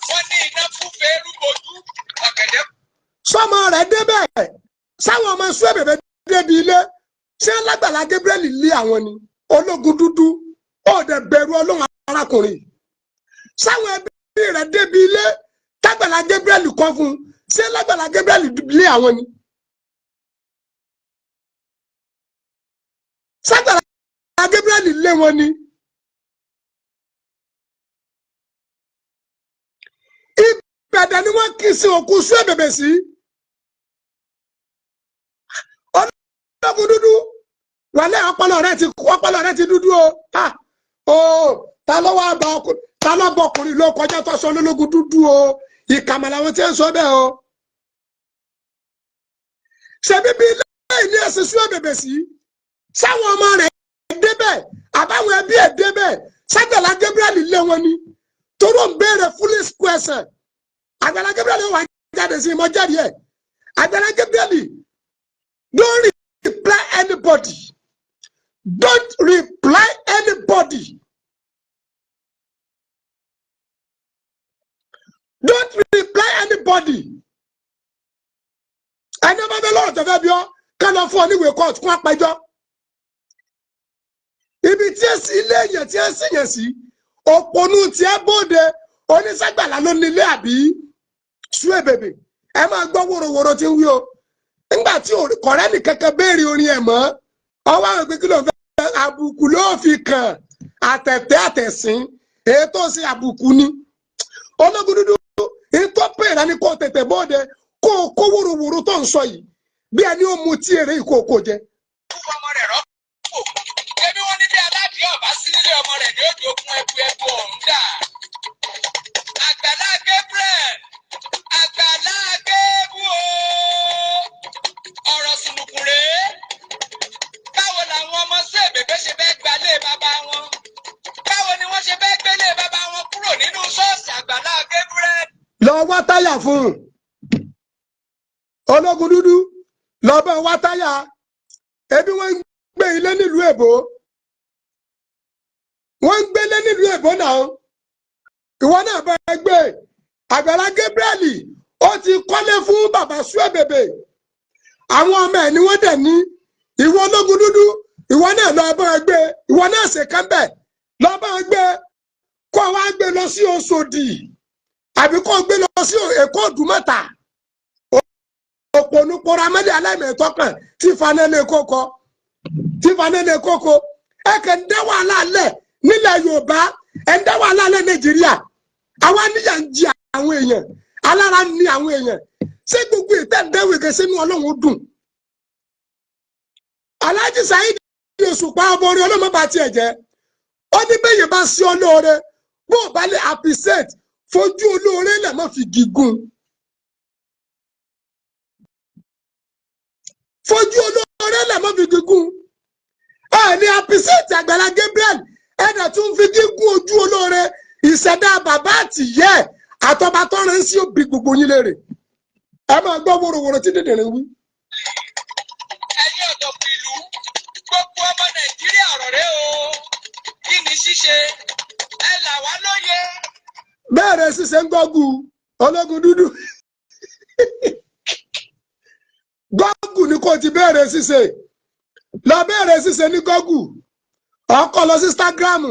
Wọ́n ní iná fún fẹ́ẹ́rú bojú ọ̀gẹ̀dẹ̀. Sọmọ rẹ̀ débẹ̀ sáwọn ọmọ Suebebe débi ilé ṣé l'Àgbàlá Gabriel lé àwọn ni ológun dúdú ó dẹ̀ bẹ̀rù Ọlọ́run arákùnrin sáwọn ẹbí rẹ̀ débi ilé t'Àgbàlá Gabriel kọ́ fún ṣé l'Àgbàlá Gabriel lé àwọn ni s'Àgbàlá Gabriel lé wọn ni. Ìbẹ̀dẹ̀ ni wọ́n kì í sí òkú Suebebe sí ológun dúdú wálé ọpọlọ rẹ ti dúdú o ta ló wá bá ọkùnrin ta ló bọ ọkùnrin ló kọjá tó sọ lólógun dúdú o ìkàmà làwọn tí ń sọ bẹ́ẹ̀ o ṣe bíbí ilé ẹ̀sìn sún èbèbè sí sáwọn ọmọ rẹ̀ débẹ̀ àbáwọn ẹbí ẹ̀ débẹ̀ s'Àgbàlá Gabriel lé wọn ni toró ń béèrè foolish question Àgbàlá Gabriel wà jáde sí ìmọ̀ jáde ẹ̀ Àgbàlá Gabriel don't reply anybody don't reply anybody don't reply anybody ẹni ọba bẹ lọ́rọ̀ tó fẹ́ bí ọ kánà fún ọ níwèé court fún apẹjọ́ ibi tí ẹ sí ilé èèyàn tí ẹ sì yẹn sí òpònú tí ẹ bóde oníṣàgbàlá ló nílé àbí sún èbèbè ẹ máa gbọ́ wòròwòrò tí ń wí o nígbà tí kọ̀rẹ́ nìkankan béèrè orin ẹ̀ mọ́ ọwọ́ àwọn ìpín kí ló ń fẹ́ àbùkù ló fi kàn àtẹ̀tẹ̀ àtẹ̀sín èyí tó ṣe àbùkù ni ológun dúdú èyí tó pèrè ní kó tètè bóde kó kó wòròwòrò tó ń sọ yìí bí ẹni ó mu tí èrè ìkókó jẹ. ọmọ rẹ̀ rọ́pò ẹbí wọn ní bí aládìí ọba sí nílé ọmọ rẹ̀ ní òjò fún ẹbu ọ̀hún dà. Àgbàlá Gabriel Àgbàlá Gébú o ọ̀rọ̀ sùnùkùn rèé báwo làwọn ọmọ sí èbèbè ṣe fẹ́ gbalé bàbá wọn báwo ni wọ́n ṣe fẹ́ gbélé bàbá wọn kúrò nínú ṣọ́ọ̀ṣì Àgbàlá Gabriel. lọ wá táyà fún un ológun dúdú lọ bá wá táyà ebi wọ́n ń gbé ilé nílùú èbó wọ́n ń gbélé nílùú èbó náà ìwọ náà bá gbé Àgbàlá Gabriel ó ti kọ́lé fún bàbá sún èbèbè àwọn ọmọ ẹ̀ ni wọ́n dẹ̀ ní ìwọ ológun dúdú ìwọ náà lọ bá gbé ìwọ náà ṣe kánbẹ lọ bá gbé kó wá gbé lọ sí Òṣòdì àbí kó gbé lọ sí Èkó Òdùmọ̀tà òpònú pora mẹ́lẹ̀ aláìmẹ̀tọ́ kan tí fanẹ́lẹ̀ kókó ẹ kẹ́ ń dá wàhálà lẹ̀ nílẹ̀ Yorùbá ẹ ń dá wàhálà lẹ̀ Nàìjíríà àwa níyà ń jí àwọn èèyàn alára ní àwọn èèyàn ṣé gbogbo ìtẹ́ǹdẹ́wò ìkẹsẹ́ ní Ọlọ́run dùn Alhaji Saheed Òṣùpá ọmọ orí ọlọ́mọba tiẹ̀ jẹ́ ó ní bẹ́ẹ̀ yẹn bá sí olóore bó o bá lè appreciate fojú olóore lẹ̀ mọ́ fi gígùn fojú olóore lẹ̀ mọ́ fi gígùn ẹ ní appreciate Àgbàlá Gabriel ẹ̀dà tún fi gígùn ojú olóore ìṣẹ̀dá bàbá àtìyẹ́ àtọ́ba tó rẹ̀ ń sí òbí gbogbo yín lérè ẹ máa gbọ́ wòròwòrò tí dèdèrè wí. ẹ̀yin ọ̀dọ́kùn ìlú gbogbo ọmọ Nàìjíríà ọ̀rọ̀ rẹ o kí ni ṣíṣe ẹ là wá lóye. bẹ́ẹ̀rẹ̀ ṣiṣẹ́ ń gọ́gù ológun dúdú gọ́gù ni kò ti bẹ́ẹ̀rẹ̀ ṣiṣẹ́ lọ bẹ́ẹ̀rẹ̀ ṣiṣẹ́ ní gọ́gù ọkọ̀ lọ sí Instagram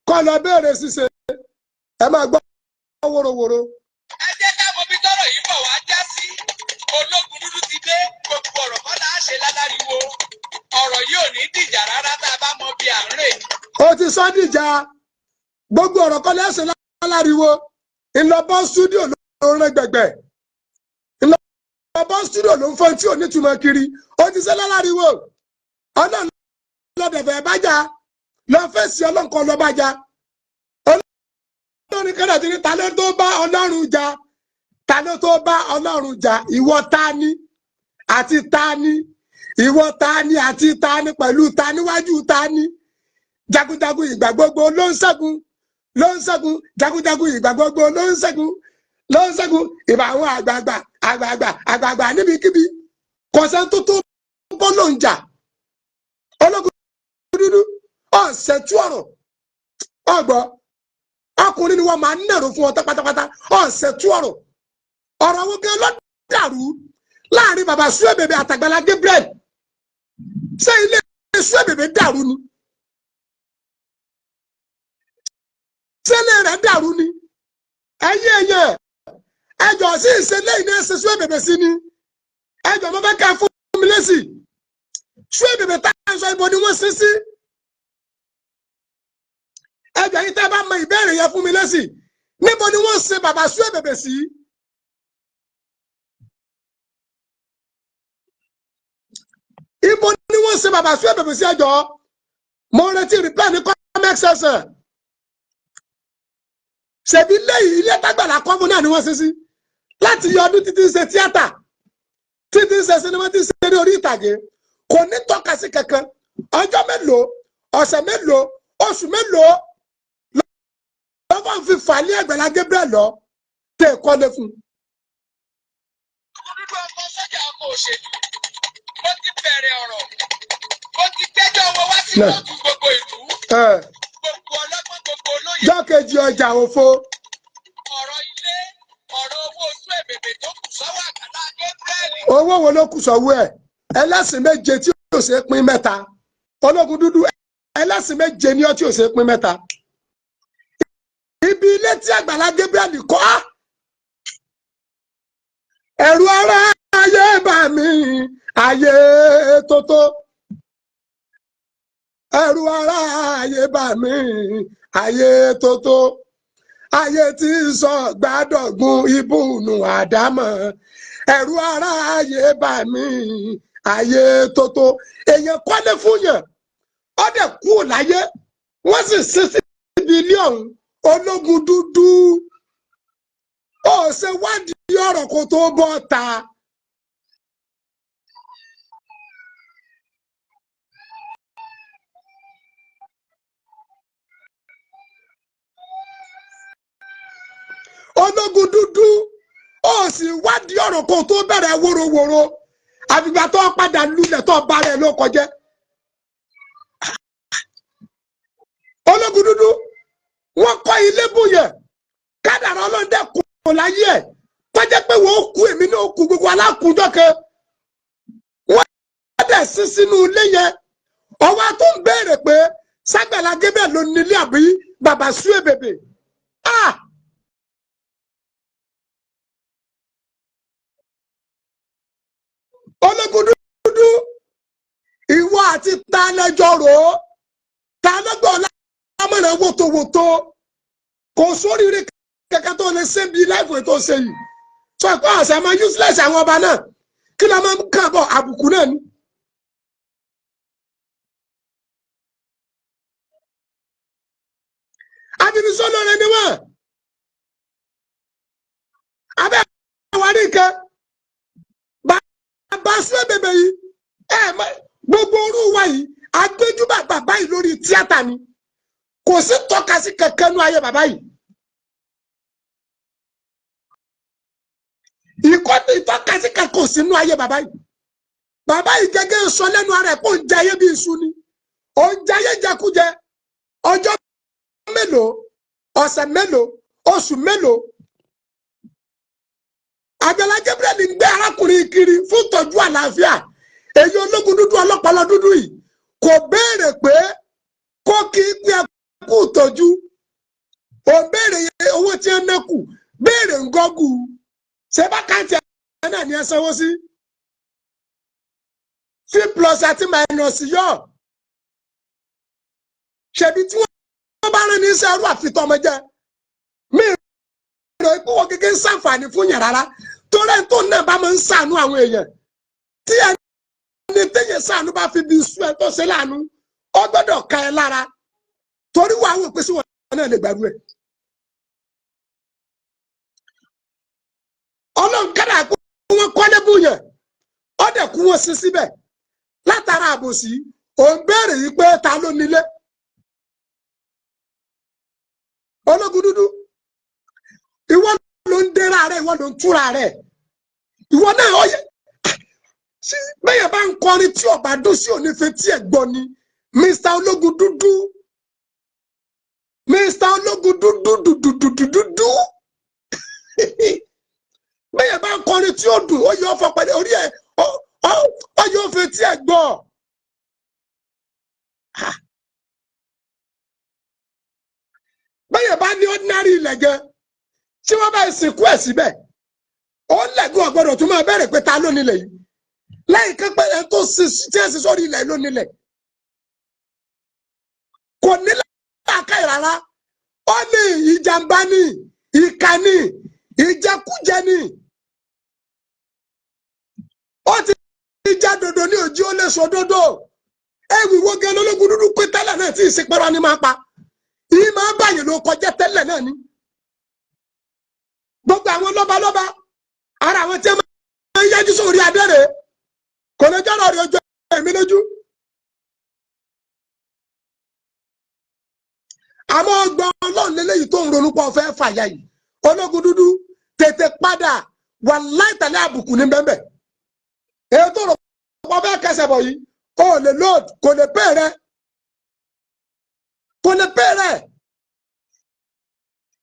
kọ́ lọ bẹ́ẹ̀rẹ̀ ṣiṣẹ́ ẹ máa gbọ́ wòròwòrò. ẹ jẹ́ ká mọ bí tọ́rọ̀ yìí bọ̀ wá já sí ológun dúdú ti dé gbogbo ọ̀rọ̀ kọ́ là á ṣe láláriwo ọ̀rọ̀ yìí ò ní dìjà rárá tá a bá mọ bí à ń rè. ó ti sọ dìjà gbogbo ọ̀rọ̀ kọ́ lẹ́sẹ̀ láláriwo ìlọ́bọ̀ stúdíò ló ń rẹ́ gbẹ̀gbẹ̀ ìlọ́bọ̀ stúdíò ló ń fọ́n tí ò ní túmọ̀ kiri ó ti sẹ́ láláriwo ọ̀nà lọ́dẹ̀fẹ̀ bájà lọ fèsì ọlọ́nkọ́ lọ bájà olórin kẹ́dà ti ní ta ló tó bá Ọlọ́run jà ta ló tó bá Ọlọ́run jà ìwọ ta ni àti ta ni ìwọ ta ni àti ta ni pẹ̀lú ta níwájú ta ni jagunjagun ìgbà gbogbo ló ń ṣẹ́gun jagunjagun ìgbà gbogbo ló ń ṣẹ́gun ìbà àwọn àgbààgbà níbikíbi kọ̀ọ̀sẹ̀ tó tó bọ́ ló ń jà ológun dúdú ọ̀sẹ̀ tú ọ̀rọ̀ ọgbọ́ ọkùnrin ni wọ́n máa ń nàró fún ọ pátápátá ọ̀sẹ̀ tú ọ̀rọ̀ ọ̀rọ̀ wọn gan ló dàrú láàrin bàbá sún èbèbè àtàgbàlá Gabriel ṣé ilé sún èbèbè dàrú ni ṣé ilé rẹ̀ dàrú ni ẹ̀yin èèyàn ẹjọ́ sí ìṣẹ̀lẹ̀ iná ẹsẹ̀ sún èbèbè sí ni ẹjọ́ mo fẹ́ ká fún mi lésì sún èbèbè tá à ń sọ ibo ni wọ́n sin sí ẹjọ́ yìí tẹ́ bá mọ ìbéèrè yẹn fún mi lésì níbo ni wọ́n sin bàbá sún èbèbè sí. Ibo ni wọ́n ṣe bàbá sún èbèbè sí ẹjọ́ mo retí reply ní comment section ṣèbí lẹ́yìn ilé tágbàlá kọ́mú náà ni wọ́n ṣe sí láti yọ ọdún títí ṣe tíátà títí ṣe sinimá tí ṣe ní orí ìtàgé kò ní tọ́ka sí kankan ọjọ́ mélòó ọ̀sẹ̀ mélòó oṣù mélòó lọ́wọ́ fi fàálí Àgbàlá Gabriel lọ tẹ̀ kọ́lé fún. dúdú ọkọ sọ́jà ọkọ òṣèlú mo ti bẹ̀rẹ̀ ọ̀rọ̀ mo ti gbẹ́jọ́ wọn wá sí kóòtù gbogbo ìlú gbogbo ọlọ́gbọ́n gbogbo olóyè. jọ́kejì ọjà òfo. ọ̀rọ̀ ilé ọ̀rọ̀ owó oṣù èbèbè tó kù sọ́wọ́ Àgbàlá Gabriel. owó wo ló kù sọ́wọ́ ẹ̀ ẹlẹ́sìn méje tí yóò ṣe pín mẹ́ta ológun dúdú ẹlẹ́sìn méje ni ó tí yóò ṣe pín mẹ́ta. ibi ilé tí Àgbàlá Gabriel kọ́ ẹ̀rù ara ayé bà mí ayé tótó ẹ̀rù ara ayé bà mí ayé tótó ayé tí sọ gbàdọ̀gún ibùnú àdámọ̀ ẹ̀rù ara ayé bà mí ayé tótó èèyàn kọ́lé fún yàn ó dẹ̀ kú láyé wọ́n sì sin síbi ilé ọ̀hún ológun dúdú ó ṣe wádìí ọ̀rọ̀ kó tó bọ́ ta. ológun dúdú ó sì wádìí ọ̀rọ̀ kó tó bẹ̀rẹ̀ wóróworó àfìgbà tó padà lulẹ̀ tó bá rẹ̀ ló kọjẹ́. ológun dúdú wọ́n kọ́ ilé bóyẹ̀ kádàrá ọlọ́dẹ kò láyé ẹ̀ kọjá pé wọ́n kú èmi náà kú gbogbo alákùnjọ́ kan wọ́n dẹ̀ sí sínú ilé yẹn ọwọ́ tó ń béèrè pé s'Àgbàlá Gabriel ló nílé àbí bàbá sún èbèbè. ológun dúdú ìwọ àti ta lẹ́jọ́ rò ó ta lọ́gbọ̀n lámọ̀ràn wòtòwòtò kò sóríire kẹ̀kẹ́ tó lè ṣe bí láìpẹ́ ètò ṣe yìí sọ pé ọ̀sẹ̀ máa useless àwọn ọba náà kí ló máa ń kàn bọ̀ àbùkù náà ni. àbíbísọ́ lóore ni wọ́n abẹ́ àwárí nǹkan bá sí èbèbè yìí gbogbo orú wa yìí agbẹjúbà bàbá yìí lórí tíátà ni kò sí tọ́ka sí kankan nú ayé bàbá yìí ìtọ́ka sí kankan kò sí nú ayé bàbá yìí gẹ́gẹ́ sọ lẹ́nu ara ẹ̀ kó ń jayé bí iṣu ni ó ń jayé jẹkújẹ ọjọ́ mélòó ọ̀sẹ̀ mélòó oṣù mélòó Àgbàlá Gabriel ń gbé arákùnrin kiri fún tọ́jú àlàáfíà èyí ológun dúdú ọlọ́pàá dúdú yìí kò béèrè pé kó kí pé kú tọ́jú ò béèrè owó tí ń nẹ́kù béèrè ngọ́gù ṣé bá káàtì ẹ̀ náà ni ẹ sanwó sí sí plus àti minus yọ ṣebí tí wọ́n bá rán ní iṣẹ́ ẹrú àfitọ́mọjẹ mí rò pé wọ́n gẹ́gẹ́ ń ṣàǹfààní fún yàn rárá torí ẹni tó náà bá máa ń ṣàánú àwọn èèyàn tí ẹni téèyàn ṣàánú bá fi bí sùn ẹ tó ṣe láàánú ó gbọ́dọ̀ ka ẹ lára torí wàá wò pé sí wọn náà lè gbàdúrà ẹ. Ọlọ́run kára kó wọn kọ́lé búyàn ó dẹ̀ kú wọn sí síbẹ̀ látara àbòsí ò ń béèrè yìí pé ta ló nílé. Ológun dúdú ìwọ ló ń dẹ́ra rẹ̀ ìwọ ló ń túra rẹ̀ ìwọ náà ó yẹ bẹ́ẹ̀ bá ń kọrin tí ọba dún sí onífẹ́ tí ẹ̀ gbọ́ ni Mr. Ológun dúdú Mr. Ológun dúdú bẹ́ẹ̀ bá ń kọrin tí ó dùn ó yẹ ọ fọpẹ́lẹ́ orí ẹ̀ ó yẹ ọ fẹ́ tí ẹ̀ gbọ́ bẹ́ẹ̀ bá ní ordinary ilẹ̀ gẹ́ tí wọ́n bá sìnkú ẹ̀ síbẹ̀ ó lẹ́gùn ọ̀gbọ́dọ̀ tó máa bẹ̀rẹ̀ pé ta ló nílẹ̀ yìí lẹ́yìn kẹ́pẹ́ ẹ̀ tó tí ẹ̀ sì sórí ilẹ̀ ló nílẹ̀ kò nílẹ̀ àkàì rárá ó ní ìjàmbá ní ìkà ní ìjẹkújẹ ní ó ti já dodo ní òjì ó lè sọ dodo ẹ̀wì wo gẹ́ lólógun dúdú pé tẹ́lẹ̀ náà tí ìsìnkpẹ́rọ ni máa pa yìí máa báyìí ló kọjá tẹ́lẹ̀ náà ni gbogbo àwọn lọ́balọ́ba ara àwọn tí wọ́n máa ń yájú sórí adẹ́rẹ́ kò lè jọ́rọ̀ rí ojú ẹ̀mí lójú àmọ́ ọgbọ́n ọlọ́run lélẹ́yìí tó ń ronú pọ̀ fẹ́ fàyà yìí ológun dúdú tètè padà wà láìtàlẹ́ àbùkù ní bẹ́ẹ̀ èyí tó rò pọ̀ bẹ́ẹ̀ kẹsẹ̀ bọ̀ yìí ó lè load kò lè pè rẹ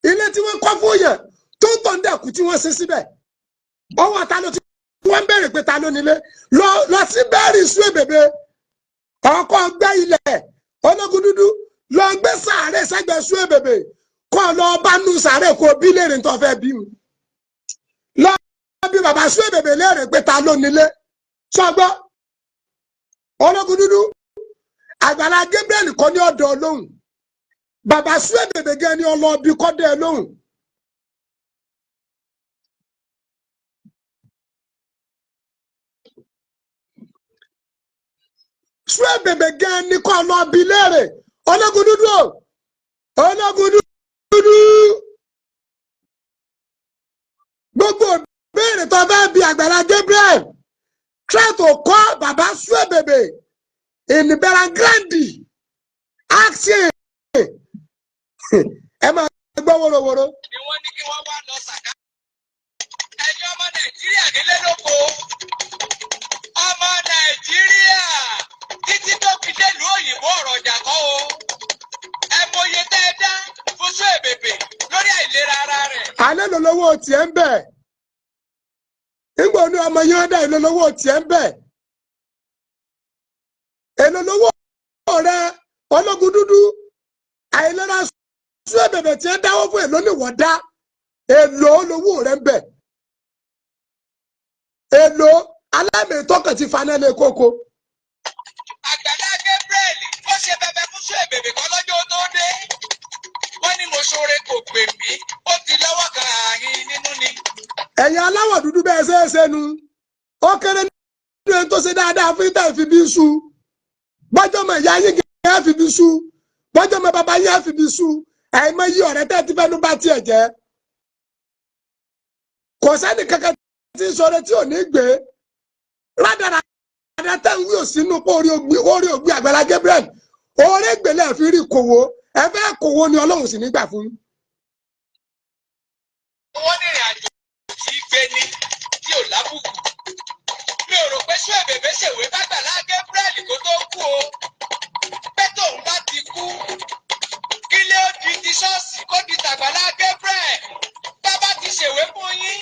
ilé tí wọ́n kọ́ fún yẹn tó ń tàn dẹ̀kú tí wọ́n ṣe síbẹ̀ ọwọ́ ta ló ti wọ́n bẹ̀rẹ̀ pé ta ló nílé lọ sí bẹ́ẹ̀rì sún èbèbè ọkọ̀ gbẹ́ ilẹ̀ ológun dúdú lọ gbé sàárè sẹ́gbẹ̀ẹ́ sún èbèbè kọ́ lọ bá nù sàárè kó bí léèrè tó fẹ́ bí mu lọ bí bàbá sún èbèbè léèrè pé ta ló nílé sọgbọ́ ológun dúdú Àgbàlá Gabriel kọ́ ní ọ̀dọ̀ Ọlọ́hun bàbá sún èbèbè gẹ́ ní ọlọ́ọ̀bí kọ́ dé Ọlọ́hun sún èbèbè gẹ́ ní kọ́ ọlọ́ọ̀bí léèrè ológun dúdú gbogbo béèrè tó bá bí Àgbàlá Gabriel try to call bàbá sún èbèbè in Belgrande action ẹ máa gbọ́ wórówóró. ni wọ́n ní kí wọ́n wá lọ sàká. ẹ̀yin ọmọ Nàìjíríà nílé lóko ọmọ Nàìjíríà títí tó fi délùú òyìnbó ọ̀rọ̀ ọjà kọ́ o ẹ mọye tẹ́ ẹ dá fún sún èbèbè lórí àìlera ara rẹ̀. alẹ́ ló lówó tiẹ̀ ń bẹ̀ nígbà ní ọmọ yẹn dá èlò lówó tiẹ̀ ń bẹ̀ èlò lówó rẹ ológun dúdú àìlera sún èbèbè tí ẹ dáwọ́ fún èlò níwọ̀n dá èlò lówó rẹ ń bẹ̀ èlò alámìtọ́kàn ti fanẹ́lẹ̀ kókó. Àgbàlá Gabriel ó ṣe bẹbẹ fún sún èbèbè kan lọ́jọ́ tó dé wọ́n ní mo ṣoore kò pè mí ó ti lọ́wọ́ kan ààrin nínú ni. ẹ̀yin aláwọ̀ dúdú bẹ́ẹ̀ ṣe é ṣe nu ó kéré nínú ẹni tó ṣe dáadáa fún ìtàn ìfi bí sú bọ́jọ́ mọ̀ ìyá yín kìí ẹ̀ fi bí sú bọ́jọ́ mọ̀ bàbá yín ẹ̀ fi bí sú ẹ̀yin mọ̀ yí ọ̀rẹ́ tẹ́ ti fẹ́nu bá tiẹ̀ jẹ́ kò sẹ́ni kankan tí ń sọ̀rọ̀ tí ò ní gbé rádàrà tẹ́ ń wí òsínú pé orí ògbé Àgbàlá Gabriel orí gbèlè fi rí kòwó ẹ fẹ́ kòwó ni Ọlọ́run sì nígbà fún. wọ́n ní ìrìn àjò kì í gbé ní tí ò lábùkù mi ò rò pé sún èbèbè ṣèwé b'Àgbàlá Gabriel kó tó kú o pé tóun bá ti kú kílé ó di ti ṣọ́ọ̀ṣì kó di t'Àgbàlá Gabriel bàbá ti ṣèwé fún yín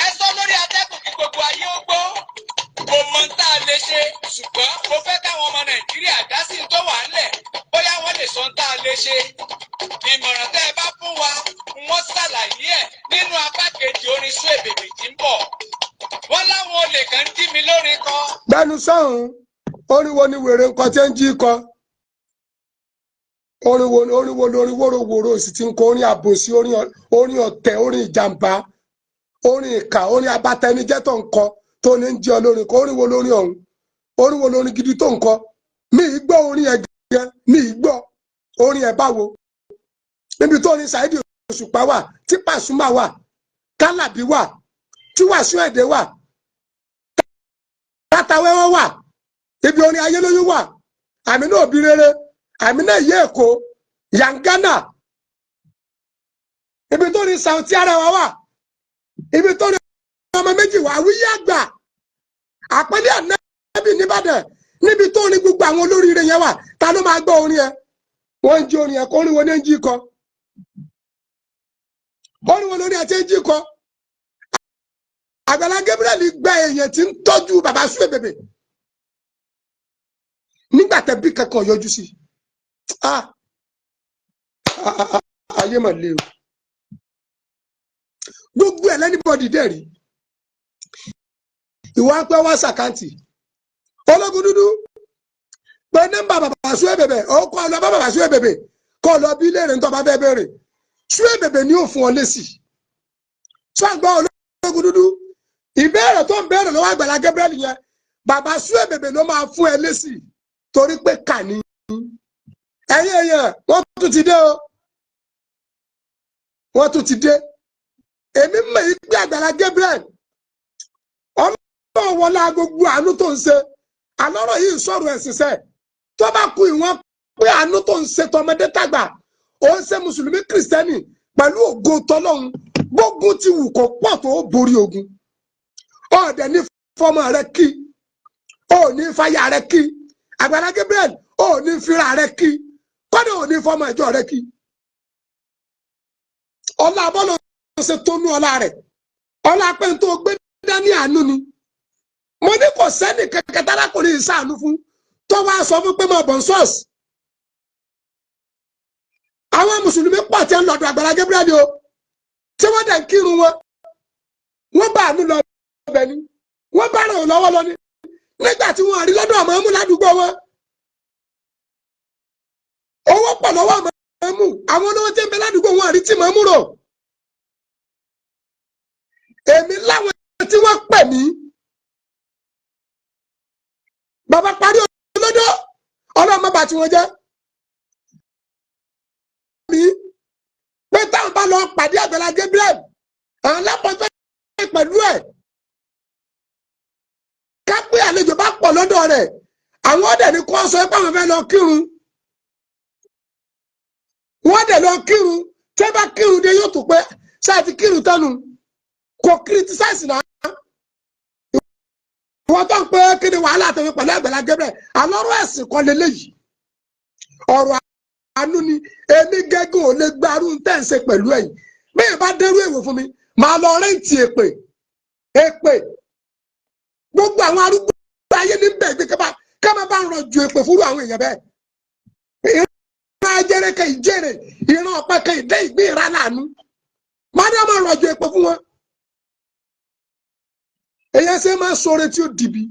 ẹ sọ lórí atẹ́gùn kí gbogbo ayé ó gbọ́ mo mọ tá a lè ṣe ṣùgbọ́n mo fẹ́ káwọn ọmọ Nàìjíríà dá sí tó wà ńlẹ̀ bóyá wọ́n lè sọ tá a lè ṣe ìmọ̀ràn tẹ́ ẹ bá fún wa wọ́n ṣàlàyé ẹ̀ nínú apá kejì orin sún èbèbè tí ń bọ̀ wọ́n láwọn olè kan ń dí mi lórin kọ. gbẹnu sọhùn orin wo ni wèrè nǹkan tí ń jí kọ orin wo lórin wóróworó sì ti ń kọ orin àbòsí orin ọ̀tẹ̀ orin ìjàmbá orin ìkà orin abatẹnijẹ́ tó ń kọ tó ní ń jẹ́ olórin kọ orin wo lórin ọ̀hún orin wo lórin gidi tó ń kọ mi ì gbọ́ orin ẹ̀ gẹ́gẹ́ mi ì gbọ́ orin ẹ̀ báwo níbi tó orin Saheed Òṣùpá wà tí Pasuma wà Kálábì wà tí Wasiu Ayinde wà Tátàwẹ́wọ́ wà ibi orin Ayélóyún wà Àmínà Òbírere Àmínà Ìyá Èkó Yangana ibi tó orin Saoty Arewa wà ibi tó orin ọmọ méjì wà Wíyí Àgbà Àpẹẹlẹ Ànábì nìbàdàn níbi tó orin gbogbo àwọn olóríire yẹn wà ta ló máa gbọ́ orin ẹ wọ́n ń jí orin ẹ kó orin wo ní ń jí kọ orin wo lórí ẹ ti ń jí kọ Àgbàlá Gabriel gba èèyàn tí ń tọ́jú bàbá sún èbèbè nígbà tẹ́ bí kankan yọjú sí ayé mà le o gbogbo ẹ̀ lẹ́nìbọ̀dì dẹ̀ rí ìwà pẹ́ wá sàkáǹtì ológun dúdú pé nọ́mbà bàbá sún èbèbè ó kọ́ ọ lọ bá bàbá sún èbèbè kọ́ ọ lọ bí léèrè nítorí bá fẹ́ béèrè sún èbèbè ni ó fún ọ lésì sọ́gbọ́n ológun dúdú ìbéèrè tó ń béèrè lọ́wọ́ Àgbàlá Gabriel yẹn bàbá sún èbèbè ló máa fún ẹ lésì torí pé kà ní ẹ̀yin èèyàn wọ́n tún ti dé o wọ́n tún ti dé èmi mọ̀ yí pé Àgbàlá Gabriel ọlọ́run wọlé gbogbo àánú tó ń ṣe àlọ́rọ̀ yìí sọ̀rọ̀ ẹ̀sìn sẹ́ tó bá kú ìwọ̀n pé àánú tó ń ṣe tọmọdé tàgbà ó ń ṣe mùsùlùmí kìrìsìtẹ́nì pẹ̀lú ògo tọlọ́run gbógun ti wù kó pọ̀ tó borí ogun ọ̀dẹ̀ ní fọmọ rẹ kí ó ní fàyà rẹ kí Àgbàlá Gabriel ó ní fira rẹ kí kọ́dà ó ní fọmọ ìjọ rẹ kí ọlá abọ́lọ́ ṣe tó nú ọlá rẹ̀ ọlá pé tó gbé dání àánú ni mo ní kò sẹ́ni kẹ̀kẹ́ tálákùnrin ìsàánú fún tó wá sọ fún pé mo bọ̀ ń sọ́ọ̀sì àwọn mùsùlùmí pọ̀ tí ń lọ́dọ̀ Àgbàlá Gabriel o tí wọ́n dẹ̀ ń kírun wọ́n bá àánú lọ bẹ̀ ni wọ́n bá ràn lọ́wọ́ lọ ní nígbà tí wọ́n rí lọ́dọ̀ màmú ládùúgbò wọn owó pọ̀ lọ́wọ́ màmú àwọn olówó tí ń bẹ ládùúgbò wọn rí tí màmú rò èmi láwọn tí wọ́n pè mí bàbá parí olódó ọlọ́mọ bá tí wọ́n jẹ́ mi pé táwọn bá lọ pàdé Àgbàlá Gabriel àwọn lápapọ̀ pẹ̀lú ẹ̀ ká pé àlejò bá pọ̀ lọ́dọ̀ rẹ̀ àwọn ọ̀dẹ̀ ní kó sọ pé àwọn fẹ́ lọ kírun wọ́n dẹ̀ lọ kírun tẹ́ bá kírun dé yóò tó pé ṣáà ti kírun tánu kò kìrìtìsáìsì náà wọ́n tó ń pé kí ni wàhálà tó fi pẹ̀lú Àgbàlá Gabriel alọ́rọ̀ ẹ̀sìn kan lélẹ́yìí ọ̀rọ̀ àánú ni èmi gẹ́gẹ́ ò lè gbarú tẹ́ ń ṣe pẹ̀lú ẹ̀yìn bẹ́ẹ̀ bá dẹ́rú èwò fún mi màá lọ rẹ́ǹtì èpè gbogbo àwọn arúgbó ayé ní bẹ́ẹ̀ gbé ká má bá ń rọjò èpè fúru àwọn èèyàn bẹ́ẹ̀ ìran ajẹ́rẹ́kẹ́ ìjẹ́rẹ́ ìran ọ̀pẹ́kẹ́ ìdẹ́ ìgbé ìran láàánú má dá máa rọjò èpè fún wọn èyàn ṣe máa sọ̀rọ̀ tí ó dìbì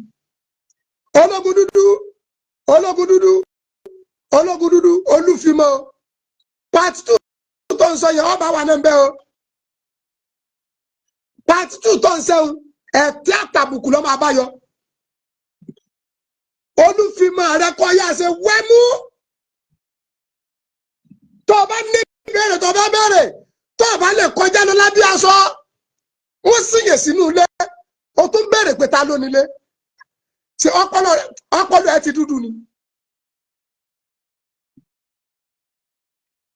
ológun dúdú olúfimọ́ part 2 tó ń sọ yẹn ọba wà náà bẹ́ o part 2 tó ń sẹ́wọ̀n ẹ̀tí àtàbùkù lọ́mọ abáyọ olúfimọ́ rẹ kọ́ yá ṣe wẹ́mú tó bá ní bẹ̀rẹ̀ tó bá bẹ̀rẹ̀ tó bá lè kọjá lọ lábẹ́ aṣọ wọ́n sì yẹ̀ sínú ilé o tún bẹ̀rẹ̀ pé ta ló nílé ṣe ọpọlọ ẹ ti dúdú ni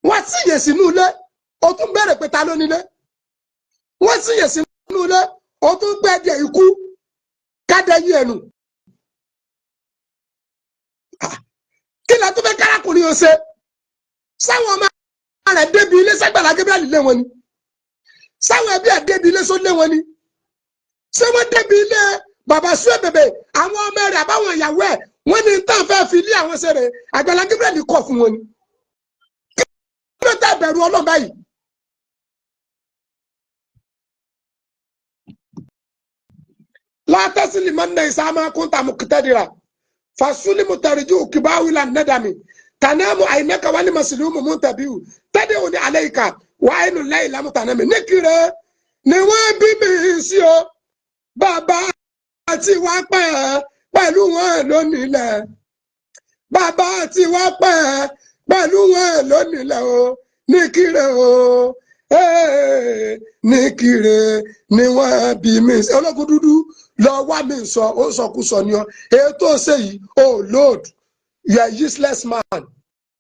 wọ́n sì yẹ̀ sínú ilé o tún bẹ̀rẹ̀ pé ta ló nílé wọ́n sì yẹ̀ sínú ilé o tún gbẹ̀dẹ̀ ikú kádẹ́yìn ẹnu kí lẹ tún fẹ́ kárakùnrin o ṣe sáwọn ọmọ rẹ̀ débi ilé s'Àgbàlá Gabriel lé wọn ni sáwọn ẹbí ẹ̀ débi ilé só lé wọn ni ṣé wọ́n débi ilé bàbá sùn bèbè àwọn ọmọ rẹ̀ àbáwọn ìyàwó ẹ̀ wọ́n ní tán fẹ́ fi ilé àwọn ṣe rẹ̀ Àgbàlá Gabriel kọ̀ fún wọn ni kí ló tẹ́ bẹ̀rù Ọlọ́run báyìí. látàsílì máa ń nà ìsámá kúntà mùkítẹ́dìrà fasúlì mùtàríjú kìbáwìlà nẹ́dàmì tànàmù àìnẹ́kà wálé màsìlúmù múntàbíù tẹ́dẹ̀ òní àlẹ́yìká wàá nù lẹ́yìn lámùtànàmì níkìrẹ ni wọ́n bí mi sí o bàbá àti wá pẹ́ pẹ̀lú wọn lónìlẹ̀ bàbá àti wá pẹ́ pẹ̀lú wọn lónìlẹ̀ o níkìrẹ o níkìrẹ ni wọ́n bí mi sí ológun dúdú lọ wá mi sọ ó sọkúsọ ni ọ èyí tó ṣe yìí oh Lord you are useless man.